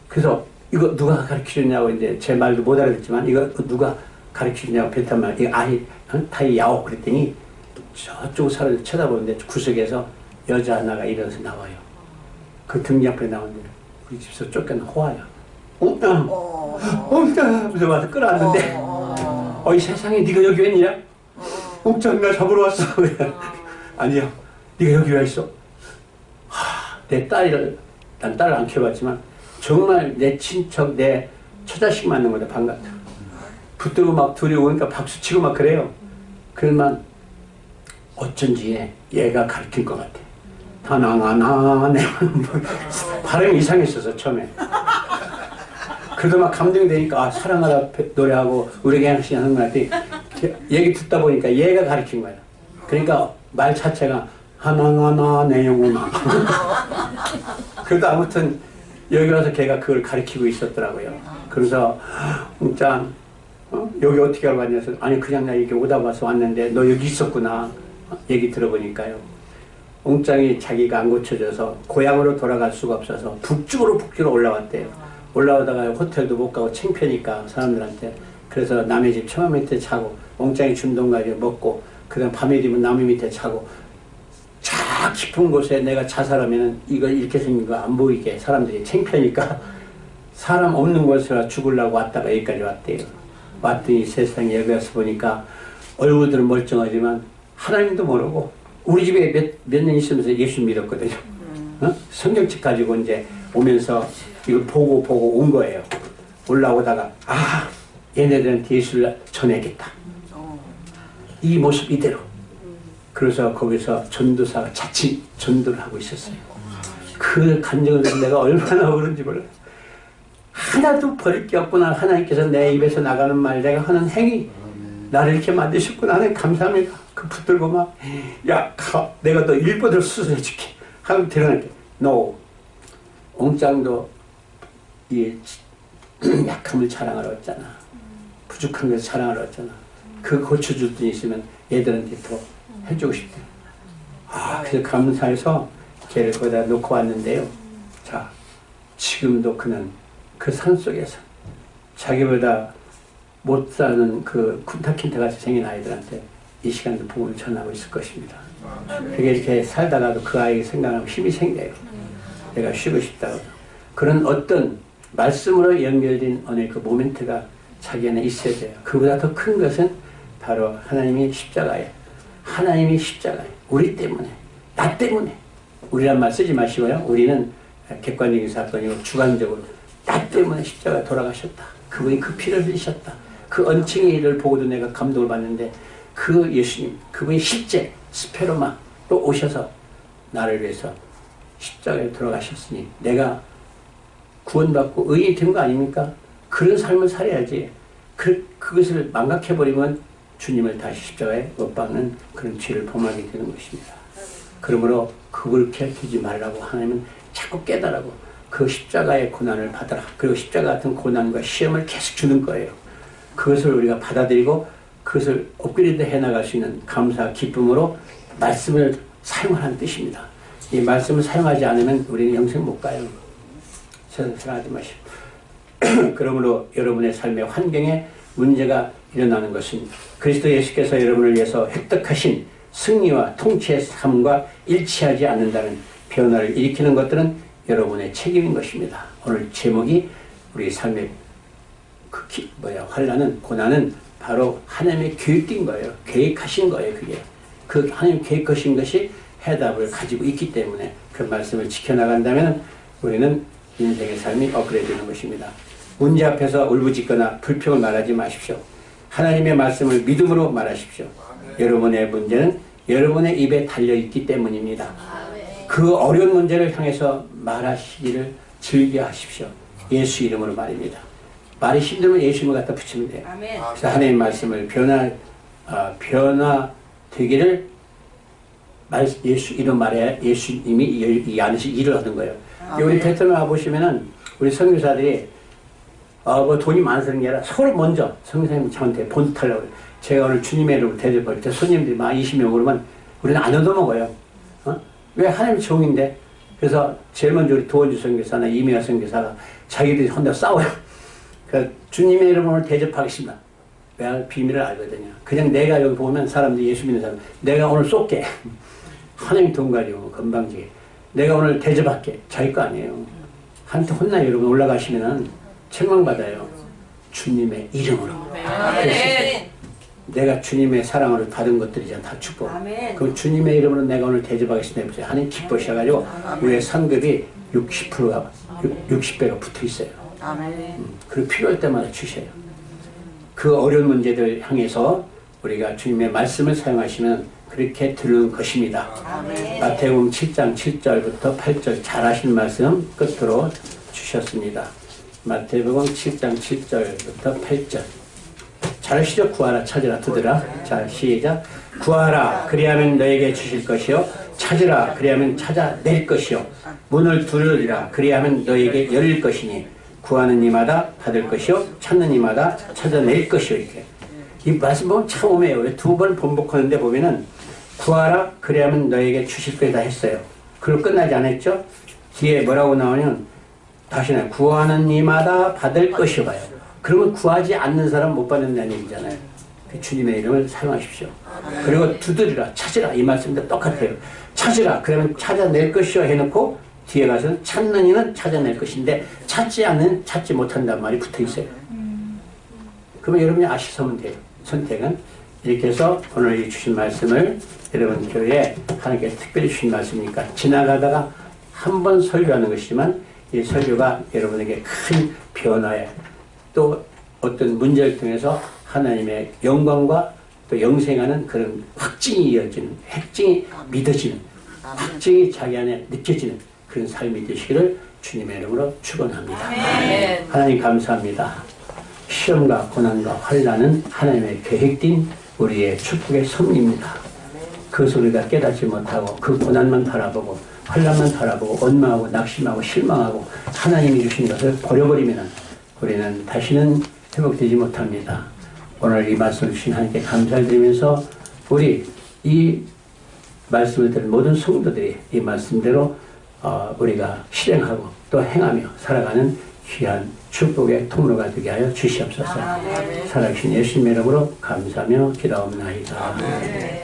Speaker 1: 그래서 이거 누가 가르쳐줬냐고 이제 제 말도 못 알아듣지만 이거 누가 가르쳐주냐고 베트남말 이거 아이 타이 야오 그랬더니 저쪽 사람들 쳐다보는데 구석에서 여자 하나가 일어나서 나와요. 그 등 옆에 나오는데 우리 집에서 쫓겨난 호화야. 엉땅 엉땅 그래서 와서 끌어왔는데 이 세상에 네가 여기 웬일이야? 엉땅 나 잡으러 왔어. 아니야 네가 여기 왜 있어? 내 딸을 난 딸을 안 키워봤지만 정말 내 친척 내 처자식 맞는 거다 반갑다. 붙들고 막 둘이 오니까 박수치고 막 그래요. 그러면 어쩐지 얘가 가르칠 것 같아. 하나하나 내 발음이 이상했어서 처음에. 그래도 막 감동되니까 아, 사랑하라 노래하고 우리에게 하는 것 같아. 얘기 듣다 보니까 얘가 가르친 거야. 그러니까 말 자체가 하나하나 내 영혼아. 그래도 아무튼 여기 와서 걔가 그걸 가르치고 있었더라고요. 그래서 짱 여기 어떻게 알고 왔냐서 아니 그냥 나 이렇게 오다 봐서 왔는데 너 여기 있었구나. 얘기 들어보니까요. 옹짱이 자기가 안 고쳐져서 고향으로 돌아갈 수가 없어서 북쪽으로 올라왔대요. 올라오다가 호텔도 못 가고 창피하니까 사람들한테. 그래서 남의 집 처마 밑에 자고 옹짱이 준 돈 가지고 먹고 그다음 밤에 되면 나무 밑에 자고 자 깊은 곳에 내가 자살하면은 이걸 이렇게 생긴 거 안 보이게 사람들이 창피하니까 사람 없는 곳에 죽으려고 왔다가 여기까지 왔대요. 왔더니 세상에 여기 와서 보니까 얼굴들은 멀쩡하지만 하나님도 모르고 우리 집에 몇 년 있으면서 예수 믿었거든요. 성경책 가지고 이제 오면서 이걸 보고 온 거예요. 올라오다가 아 얘네들한테 예수를 전해야겠다. 이 모습 이대로. 그래서 거기서 전도사가 자칫 전도를 하고 있었어요. 그 감정을 내가 얼마나 오른지 몰라요. 하나도 버릴 게 없구나. 하나님께서 내 입에서 나가는 말 내가 하는 행위 나를 이렇게 만드셨구나. 하나님 감사합니다. 그 붙들고 막 야 내가 너 일보들 수술해줄게 하고 드러낼게. No. 옹짱도 이 약함을 자랑하러 왔잖아. 부족한 것을 자랑하러 왔잖아. 그 고쳐줄 돈 있으면 얘들한테 더 해주고 싶대. 그래서 감사해서 걔를 거기다 놓고 왔는데요. 자, 지금도 그는 그 산속에서 자기보다 못 사는 그 쿤타킨타 같이 생긴 아이들한테 이 시간도 복음을 전하고 있을 것입니다. 그게 이렇게 살다가도 그 아이의 생각하면 힘이 생겨요. 내가 쉬고 싶다고. 그런 어떤 말씀으로 연결된 어느 그 모멘트가 자기 안에 있어야 돼요. 그보다 더 큰 것은 바로 하나님이 십자가예요. 하나님이 십자가예요. 우리 때문에, 나 때문에. 우리란 말 쓰지 마시고요. 우리는 객관적인 사건이고 주관적으로 나 때문에 십자가에 돌아가셨다. 그분이 그 피를 흘리셨다. 그 언칭의 일을 보고도 내가 감동을 받는데 그 예수님, 그분이 실제 스페로마로 오셔서 나를 위해서 십자가에 돌아가셨으니 내가 구원받고 의인이 된 거 아닙니까? 그런 삶을 살아야지. 그것을 망각해버리면 주님을 다시 십자가에 못 박는 그런 죄를 범하게 되는 것입니다. 그러므로 그걸 괴롭히지 말라고 하나님은 자꾸 깨달라고 그 십자가의 고난을 받아라. 그리고 십자가 같은 고난과 시험을 계속 주는 거예요. 그것을 우리가 받아들이고 그것을 업그레이드 해나갈 수 있는 감사, 기쁨으로 말씀을 사용하는 뜻입니다. 이 말씀을 사용하지 않으면 우리는 영생 못 가요. 생각하지 마시고. 그러므로 여러분의 삶의 환경에 문제가 일어나는 것은 그리스도 예수께서 여러분을 위해서 획득하신 승리와 통치의 삶과 일치하지 않는다는 변화를 일으키는 것들은 여러분의 책임인 것입니다. 오늘 제목이 우리 삶의 환난은, 고난은 바로 하나님의 계획된 거예요. 계획하신 거예요. 그게 그 하나님 계획하신 것이 해답을 가지고 있기 때문에 그 말씀을 지켜나간다면 우리는 인생의 삶이 업그레이드되는 것입니다. 문제 앞에서 울부짖거나 불평을 말하지 마십시오. 하나님의 말씀을 믿음으로 말하십시오. 여러분의 문제는 여러분의 입에 달려있기 때문입니다. 그 어려운 문제를 향해서 말하시기를 즐겨하십시오. 예수 이름으로 말입니다. 말이 힘들면 예수 이름을 갖다 붙이면 돼요. 그래서 하나님의 말씀을 변화되기를 예수 이름 말해야 예수님이 이 안에서 일을 하는 거예요. 우리 베트남 와보시면은 우리 선교사들이 뭐 돈이 많아서는 게 아니라 서로 먼저 선교사님 저한테 본타려고 그래요. 제가 오늘 주님의 이름으로 대접할 때 손님들이 막 20명 오르면 우리는 안 얻어먹어요. 왜? 하나님 종인데. 그래서 제일 먼저 우리 도원주 선교사나 이미아 선교사가 자기들이 혼자 싸워요. 그러니까 주님의 이름으로 대접하겠습니다. 왜? 비밀을 알거든요. 그냥 내가 여기 보면 사람들이 예수 믿는 사람, 내가 오늘 쏠게. 하나님 돈 가지고 건방지게. 내가 오늘 대접할게. 자기 거 아니에요. 한테 혼나요. 여러분 올라가시면은 책망받아요. 주님의 이름으로. 내가 주님의 사랑으로 받은 것들이잖아. 다 축복. 그럼 주님의 이름으로 내가 오늘 대접하겠습니다. 해보세요. 하나님 기뻐하셔가지고 우리의 상급이 60%가 60배가 붙어 있어요. 그리고 필요할 때마다 주셔요. 그 어려운 문제들 향해서 우리가 주님의 말씀을 사용하시면 그렇게 들은 것입니다. 마태복음 7장 7절부터 8절 잘하신 말씀 끝으로 주셨습니다. 마태복음 7장 7절부터 8절. 잘하시죠? 구하라 찾으라 두드라. 자 시작. 구하라 그리하면 너에게 주실 것이요 찾으라 그리하면 찾아낼 것이요 문을 두드리라 그리하면 너에게 열릴 것이니 구하는 이마다 받을 것이요 찾는 이마다 찾아낼 것이요. 이렇게 이 말씀 보면 참 오매요. 두 번 반복하는데 보면은 구하라 그리하면 너에게 주실 것이다 했어요. 그걸 끝나지 않았죠? 뒤에 뭐라고 나오냐면 다시는 구하는 이마다 받을 것이요 봐요. 그러면 구하지 않는 사람 못 받는다는 얘기잖아요. 주님의 이름을 사용하십시오. 그리고 두드리라 찾으라 이 말씀도 똑같아요. 찾으라 그러면 찾아낼 것이요 해놓고 뒤에 가서는 찾는 이는 찾아낼 것인데 찾지 않는 찾지 못한다는 말이 붙어 있어요. 그러면 여러분이 아시면 돼요. 선택은 이렇게 해서 오늘 주신 말씀을 여러분 교회에 하나님께 특별히 주신 말씀이니까 지나가다가 한 번 설교하는 것이지만 이 설교가 여러분에게 큰 변화에 또 어떤 문제를 통해서 하나님의 영광과 또 영생하는 그런 확증이 이어지는, 확증이 믿어지는, 확증이 자기 안에 느껴지는 그런 삶이 되시기를 주님의 이름으로 축원합니다. 하나님 감사합니다. 시험과 고난과 환난은 하나님의 계획된 우리의 축복의 섭리입니다. 그것을 우리가 깨닫지 못하고 그 고난만 바라보고 환난만 바라보고 원망하고 낙심하고 실망하고 하나님이 주신 것을 버려버리면 우리는 다시는 회복되지 못합니다. 오늘 이 말씀을 주신 하나님께 감사를 드리면서 우리 이 말씀을 들은 모든 성도들이 이 말씀대로 우리가 실행하고 또 행하며 살아가는 귀한 축복의 통로가 되게 하여 주시옵소서. 살아계신 예수님의 이름으로 감사하며 기도하옵나이다.